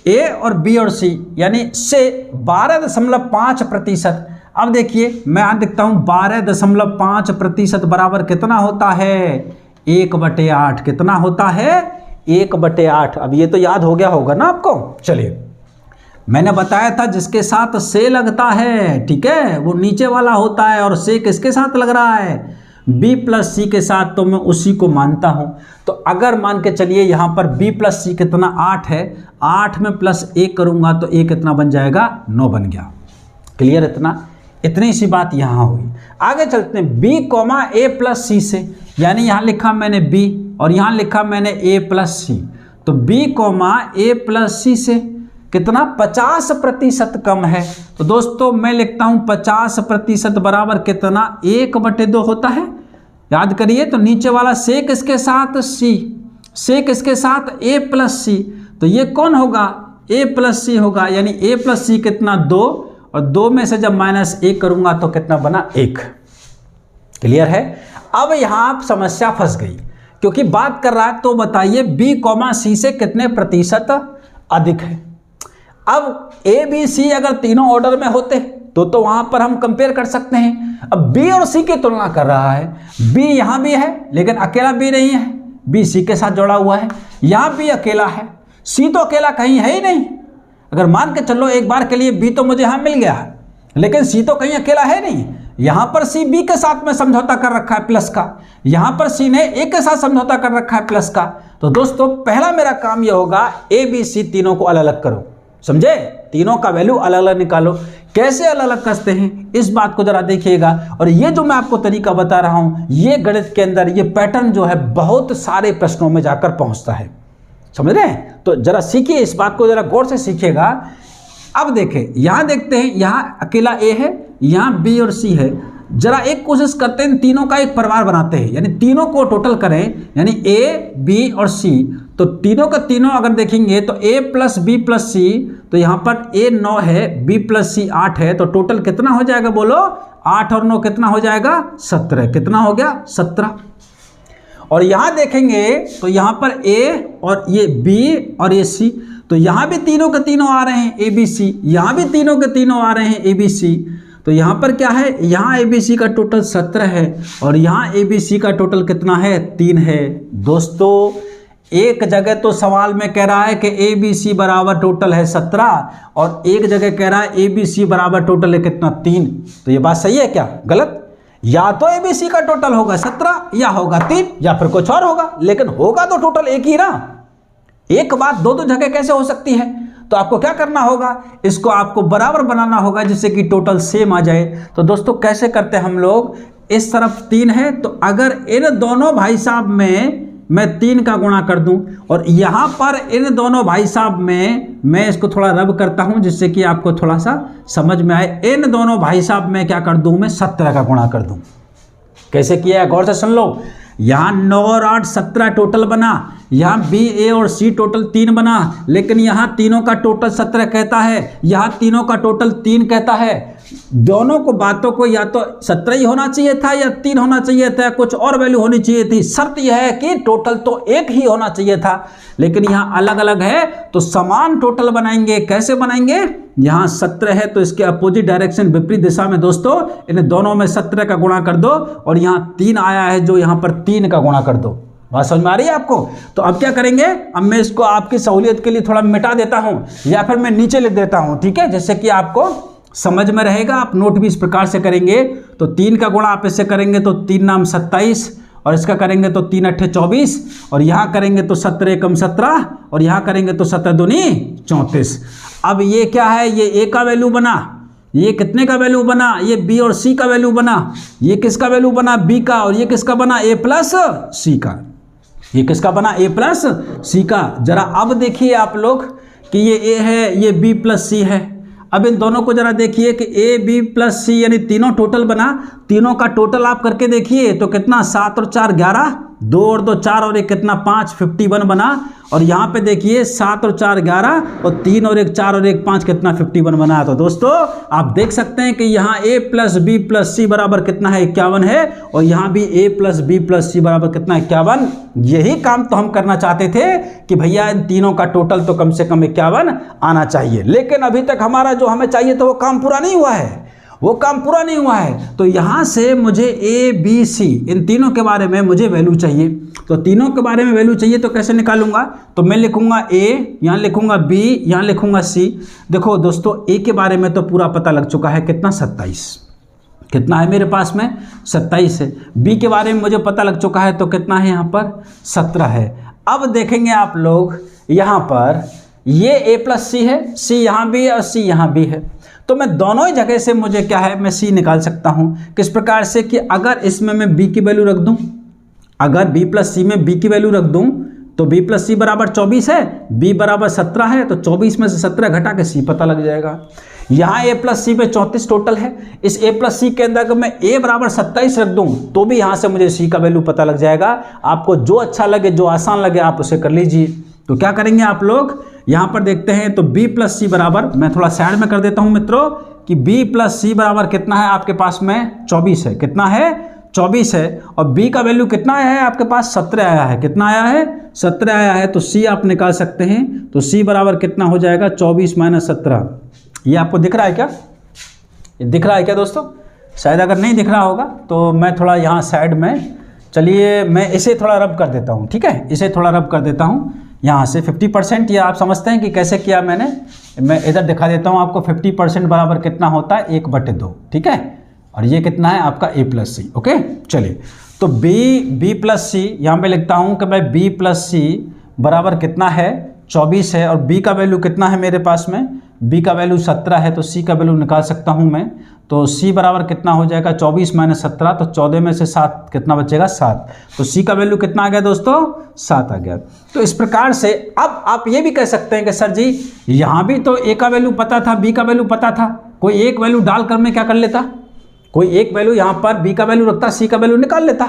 Speaker 1: a और b और c यानी से 12.5%। अब देखिए मैं यहाँ लिखता हूँ 12.5% बराबर कितना होता है, 1/8। कितना होता है, 1/8। अब ये तो याद हो गया होगा ना आपको। चलिए, मैंने बताया था जिसके साथ से लगता है, ठीक है, वो नीचे वाला होता है, और से किसके साथ लग रहा है, b प्लस सी के साथ, तो मैं उसी को मानता हूं। तो अगर मान के चलिए यहाँ पर b प्लस सी कितना 8 है, 8 में प्लस 1 करूंगा तो a कितना बन जाएगा, 9 बन गया। क्लियर, इतनी सी बात यहाँ हुई। आगे चलते हैं b, a प्लस सी से, यानी यहाँ लिखा मैंने b और यहाँ लिखा मैंने a प्लस सी, तो b, a प्लस सी से कितना 50% कम है। तो दोस्तों मैं लिखता हूँ 50% बराबर कितना, 1/2 होता है। याद करिए, तो नीचे वाला से किसके साथ, c, से किसके साथ, a प्लस सी, तो ये कौन होगा, a प्लस सी होगा, यानी a प्लस सी कितना 2, और 2 में से जब -1 करूंगा तो कितना बना, 1। क्लियर है। अब यहाँ आप समस्या फंस गई क्योंकि बात कर रहा है, तो बताइए b, c से कितने प्रतिशत अधिक है। अब a, b, c अगर तीनों ऑर्डर में होते तो वहां पर हम कंपेयर कर सकते हैं। अब b और c की तुलना कर रहा है, b यहां भी है लेकिन अकेला b नहीं है, b c के साथ जुड़ा हुआ है, यहां b अकेला है, c तो अकेला कहीं है ही नहीं। अगर मान के चलो एक बार के लिए b तो मुझे यहां मिल गया लेकिन c तो कहीं अकेला है नहीं। यहां पर c b के साथ में समझौता कर रखा है प्लस का, यहां पर c ने a के साथ समझौता कर रखा है प्लस का। तो दोस्तों पहला मेरा काम यह होगा, a, b, c तीनों को अलग अलग करो, समझे, तीनों का वैल्यू अलग अलग निकालो। कैसे अलग अलग करते हैं इस बात को जरा देखिएगा। और ये जो मैं आपको तरीका बता रहा हूं, ये गणित के अंदर ये पैटर्न जो है बहुत सारे प्रश्नों में जाकर पहुंचता है, समझ रहे हैं। तो जरा सीखिए इस बात को, जरा गौर से सीखिएगा। अब देखें, यहां देखते हैं, यहां अकेला a है, यहां b और c है। जरा एक कोशिश करते हैं, तीनों का एक परिवार बनाते हैं, यानी तीनों को टोटल करें, यानी a, b और c। तो तीनों का तीनों अगर देखेंगे तो a plus b plus c, तो यहाँ पर a 9 है, b प्लस c 8 है, तो टोटल कितना हो जाएगा, बोलो, 8 और 9 कितना हो जाएगा, 17। कितना हो गया, 17। और यहाँ देखेंगे तो यहाँ पर a और ये b और ये c, तो यहाँ भी तीनों के तीनों आ रहे हैं a b c, यहाँ भी तीनों के तीनों आ रहे हैं a b c। तो यहाँ पर क्या है, यहाँ a b c का टोटल 17 है और यहाँ a b c का टोटल कितना है, 3 है। दोस्तों एक जगह तो सवाल में कह रहा है कि a b c बराबर टोटल है 17 और एक जगह कह रहा है a b c बराबर टोटल है कितना, 3। तो ये बात सही है क्या, गलत? या तो a b c का टोटल होगा 17 या होगा 3 या फिर कुछ और होगा, लेकिन होगा तो टोटल एक ही ना। एक बात दो जगह कैसे हो सकती है? तो आपको क्या करना होगा, इसको आपको बराबर बनाना होगा जिससे कि टोटल सेम आ जाए। तो दोस्तों कैसे करते हैं हम लोग, इस तरफ 3 है तो अगर इन दोनों भाई साहब में मैं 3 का गुणा कर दूं और यहां पर इन दोनों भाई साहब में मैं इसको थोड़ा रब करता हूं जिससे कि आपको थोड़ा सा समझ में आए। इन दोनों भाई साहब में क्या कर दूं, मैं 17 का गुणा कर दूं। कैसे किया है गौर से सुन लो। यहाँ 9 और 8 17 टोटल बना, यहाँ बी ए और सी टोटल 3 बना, लेकिन यहाँ तीनों का टोटल 17 कहता है, यहाँ तीनों का टोटल 3 कहता है। दोनों को बातों को या तो 17 ही होना चाहिए था या 3 होना चाहिए था, कुछ और वैल्यू होनी चाहिए थी। शर्त यह है कि टोटल तो एक ही होना चाहिए था, लेकिन यहाँ अलग अलग है तो समान टोटल बनाएंगे। कैसे बनाएंगे, यहाँ 17 है तो इसके अपोजिट डायरेक्शन विपरीत दिशा में दोस्तों इन दोनों में 17 का गुणा कर दो और यहाँ 3 आया है जो यहाँ पर 3 का गुणा कर दो। बात समझ में आ रही है आपको? तो अब क्या करेंगे, अब मैं इसको आपकी सहूलियत के लिए थोड़ा मिटा देता हूँ या फिर मैं नीचे लिख देता हूँ, ठीक है, जैसे कि आपको समझ में रहेगा। आप नोट भी इस प्रकार से करेंगे तो 3 का गुणा आप इससे करेंगे तो 3 नाम 27 और इसका करेंगे तो 3 अट्ठे 24 और यहाँ करेंगे तो 17 एकम 17 और यहाँ करेंगे तो 17 दूनी 34। अब ये क्या है, ये ए का वैल्यू बना, ये कितने का वैल्यू बना, ये बी और सी का वैल्यू बना, ये किसका वैल्यू बना, बी का, और ये किसका बना, ए प्लस सी का। ये किसका बना, ए प्लस सी का। जरा अब देखिए आप लोग कि ये ए है, ये बी प्लस सी है। अब इन दोनों को जरा देखिए कि ए बी प्लस सी यानी तीनों टोटल बना, तीनों का टोटल आप करके देखिए तो कितना, 7 और 4 11, 2 और 2 4 और 1 कितना 5, 51 बना। और यहाँ पे देखिए 7 और 4 11 और 3 और 1 4 और 1 5 कितना 51 बना। तो दोस्तों आप देख सकते हैं कि यहाँ a प्लस बी प्लस सी बराबर कितना है, 51 है, और यहाँ भी a प्लस बी प्लस सी बराबर कितना है, 51। यही काम तो हम करना चाहते थे कि भैया इन तीनों का टोटल तो कम से कम 51 आना चाहिए, लेकिन अभी तक हमारा जो हमें चाहिए तो वो काम पूरा नहीं हुआ है, वो काम पूरा नहीं हुआ है। तो यहाँ से मुझे ए बी सी इन तीनों के बारे में मुझे वैल्यू चाहिए। तो तीनों के बारे में वैल्यू चाहिए तो कैसे निकालूंगा, तो मैं लिखूंगा ए, यहाँ लिखूंगा बी, यहाँ लिखूंगा सी। देखो दोस्तों ए के बारे में तो पूरा पता लग चुका है, कितना 27, कितना है मेरे पास में 27 है। बी के बारे में मुझे पता लग चुका है तो कितना है यहाँ पर 17 है। अब देखेंगे आप लोग यहाँ पर ये ए प्लस सी है, सी यहाँ भी है और सी यहाँ भी है, तो मैं दोनों ही जगह से मुझे क्या है, मैं सी निकाल सकता हूँ। किस प्रकार से कि अगर इसमें मैं बी की वैल्यू रख दूँ, अगर बी प्लस सी में बी की वैल्यू रख दूँ तो बी प्लस सी बराबर 24 है, बी बराबर 17 है, तो 24 में से 17 घटा के सी पता लग जाएगा। यहाँ ए प्लस सी पे 34 टोटल है, इस ए प्लस सी के अंदर अगर मैं ए बराबर 27 रख दूँ तो भी यहाँ से मुझे सी का वैल्यू पता लग जाएगा। आपको जो अच्छा लगे, जो आसान लगे आप उसे कर लीजिए। तो क्या करेंगे आप लोग, यहाँ पर देखते हैं तो b प्लस सी बराबर, मैं थोड़ा साइड में कर देता हूँ मित्रों, कि b प्लस सी बराबर कितना है आपके पास में 24 है, कितना है 24 है, और b का वैल्यू कितना आया है आपके पास 17 आया है, कितना आया है 17 आया है। तो c आप निकाल सकते हैं, तो c बराबर कितना हो जाएगा 24 माइनस 17। ये आपको दिख रहा है क्या, ये दिख रहा है क्या दोस्तों? शायद अगर नहीं दिख रहा होगा तो मैं थोड़ा यहाँ साइड में, चलिए मैं इसे थोड़ा रब कर देता हूँ, ठीक है, इसे थोड़ा रब कर देता हूँ यहाँ से 50%। या आप समझते हैं कि कैसे किया मैंने, मैं इधर दिखा देता हूँ आपको। 50% बराबर कितना होता है 1/2, ठीक है, और ये कितना है आपका a प्लस सी। ओके चलिए, तो b प्लस सी यहाँ पे लिखता हूँ कि भाई b प्लस सी बराबर कितना है 24 है, और b का वैल्यू कितना है मेरे पास में, b का वैल्यू 17 है, तो c का वैल्यू निकाल सकता हूँ मैं। तो c बराबर कितना हो जाएगा 24 माइनस 17, तो 14 में से 7 कितना बचेगा 7, तो c का वैल्यू कितना आ गया दोस्तों 7 आ गया। तो इस प्रकार से अब आप ये भी कह सकते हैं कि सर जी यहाँ भी तो a का वैल्यू पता था, b का वैल्यू पता था, कोई एक वैल्यू डालकर मैं क्या कर लेता, कोई एक वैल्यू यहाँ पर b का वैल्यू रखता, c का वैल्यू निकाल लेता,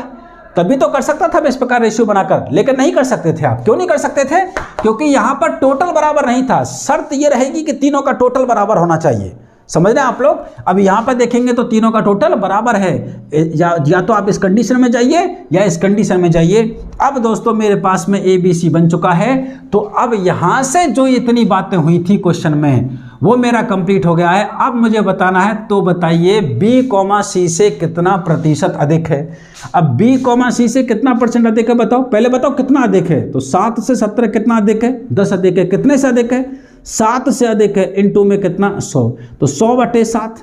Speaker 1: तभी तो कर सकता था मैं इस प्रकार रेशियो बनाकर, लेकिन नहीं कर सकते थे आप। क्यों नहीं कर सकते थे, क्योंकि यहाँ पर टोटल बराबर नहीं था। शर्त ये रहेगी कि तीनों का टोटल बराबर होना चाहिए, समझ रहे हैं आप लोग। अब यहाँ पर देखेंगे तो तीनों का टोटल बराबर है, या तो आप इस कंडीशन में जाइए या इस कंडीशन में जाइए। अब दोस्तों मेरे पास में ए बी सी बन चुका है, तो अब यहाँ से जो इतनी बातें हुई थी क्वेश्चन में वो मेरा कंप्लीट हो गया है। अब मुझे बताना है, तो बताइए b कॉमा सी से कितना प्रतिशत अधिक है। अब b कॉमा सी से कितना परसेंट अधिक है बताओ, पहले बताओ कितना अधिक है। तो 7 से 17 कितना अधिक है, 10 अधिक है। कितने से अधिक है, 7 से अधिक है, इनटू में कितना 100, तो 100/7।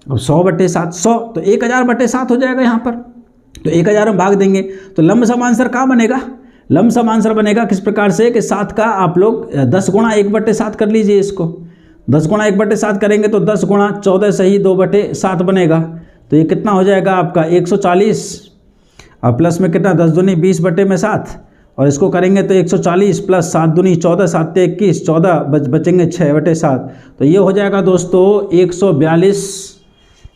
Speaker 1: अब 100/7 100, तो 1000/7 हो जाएगा यहाँ पर। तो 1000 में भाग देंगे तो लमसम आंसर कहाँ बनेगा, लमसम आंसर बनेगा किस प्रकार से कि 7 का आप लोग 10 गुणा 1/7 कर लीजिए इसको। 10 गुणा 1/7 करेंगे तो 10 गुणा 14 सही 2/7 बनेगा, तो ये कितना हो जाएगा आपका 140, और प्लस में कितना 10 दूनी 20/7, और इसको करेंगे तो 140 प्लस 7 दूनी 14, 7 21, 14 बचेंगे 6/7, तो ये हो जाएगा दोस्तों 142,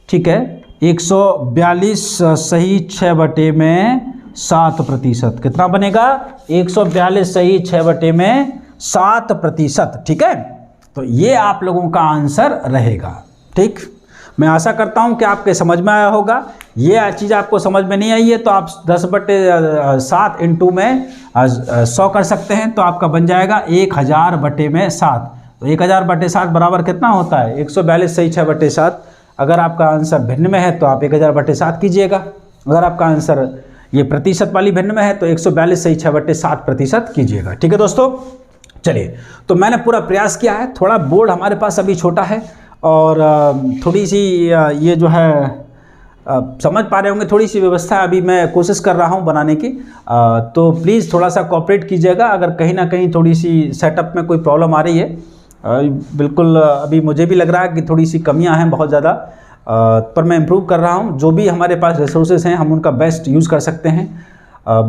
Speaker 1: ठीक है, 142 सही 6/7%। कितना बनेगा 142 सही 6/7%, ठीक है। तो ये आप लोगों का आंसर रहेगा, ठीक। मैं आशा करता हूं कि आपके समझ में आया होगा। ये चीज़ आपको समझ में नहीं आई है तो आप 10/7 इंटू में 100 कर सकते हैं, तो आपका बन जाएगा 1000/7। तो 1000/7 बराबर कितना होता है 142 सही 6/7। अगर आपका आंसर भिन्न में है तो आप 1000/7 कीजिएगा, अगर आपका आंसर ये प्रतिशत वाली भिन्न में है तो 142 सही 6/7% कीजिएगा, ठीक है दोस्तों। चलिए, तो मैंने पूरा प्रयास किया है, थोड़ा बोर्ड हमारे पास अभी छोटा है और थोड़ी सी ये जो है समझ पा रहे होंगे, थोड़ी सी व्यवस्था अभी मैं कोशिश कर रहा हूँ बनाने की, तो प्लीज़ थोड़ा सा कोऑपरेट कीजिएगा अगर कहीं ना कहीं थोड़ी सी सेटअप में कोई प्रॉब्लम आ रही है। बिल्कुल अभी मुझे भी लग रहा है कि थोड़ी सी कमियां हैं बहुत ज़्यादा, पर मैं इम्प्रूव कर रहा हूं। जो भी हमारे पास रिसोर्सेज हैं हम उनका बेस्ट यूज़ कर सकते हैं,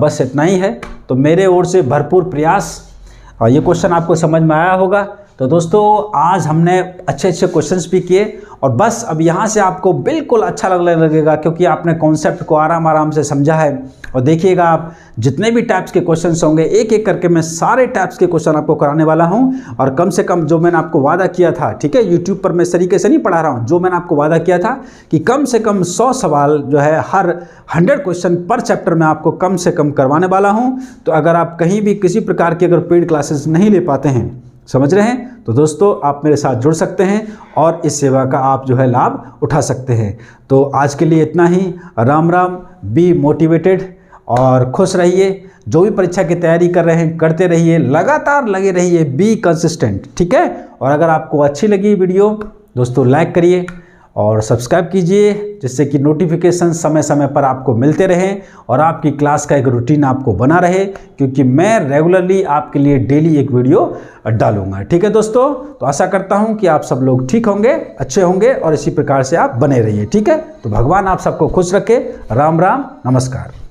Speaker 1: बस इतना ही है। तो मेरे ओर से भरपूर प्रयास। ये क्वेश्चन आपको समझ में आया होगा। तो दोस्तों आज हमने अच्छे अच्छे क्वेश्चंस भी किए और बस अब यहाँ से आपको बिल्कुल अच्छा लगने लगेगा क्योंकि आपने कॉन्सेप्ट को आराम आराम से समझा है। और देखिएगा आप जितने भी टाइप्स के क्वेश्चंस होंगे एक एक करके मैं सारे टाइप्स के क्वेश्चन आपको कराने वाला हूँ। और कम से कम जो मैंने आपको वादा किया था, ठीक है, यूट्यूब पर मैं इस तरीके से नहीं पढ़ा रहा हूँ, जो मैंने आपको वादा किया था कि कम से कम 100 सवाल जो है हर 100 क्वेश्चन पर चैप्टर में आपको कम से कम करवाने वाला हूँ। तो अगर आप कहीं भी किसी प्रकार की अगर पेड क्लासेस नहीं ले पाते हैं, समझ रहे हैं, तो दोस्तों आप मेरे साथ जुड़ सकते हैं और इस सेवा का आप जो है लाभ उठा सकते हैं। तो आज के लिए इतना ही। राम राम। बी मोटिवेटेड और खुश रहिए। जो भी परीक्षा की तैयारी कर रहे हैं करते रहिए, लगातार लगे रहिए, बी कंसिस्टेंट, ठीक है। और अगर आपको अच्छी लगी वीडियो दोस्तों लाइक करिए और सब्सक्राइब कीजिए जिससे कि नोटिफिकेशन समय समय पर आपको मिलते रहें और आपकी क्लास का एक रूटीन आपको बना रहे, क्योंकि मैं रेगुलरली आपके लिए डेली एक वीडियो डालूंगा। ठीक है दोस्तों, तो आशा करता हूं कि आप सब लोग ठीक होंगे, अच्छे होंगे और इसी प्रकार से आप बने रहिए। ठीक है, तो भगवान आप सबको खुश रखे। राम राम, नमस्कार।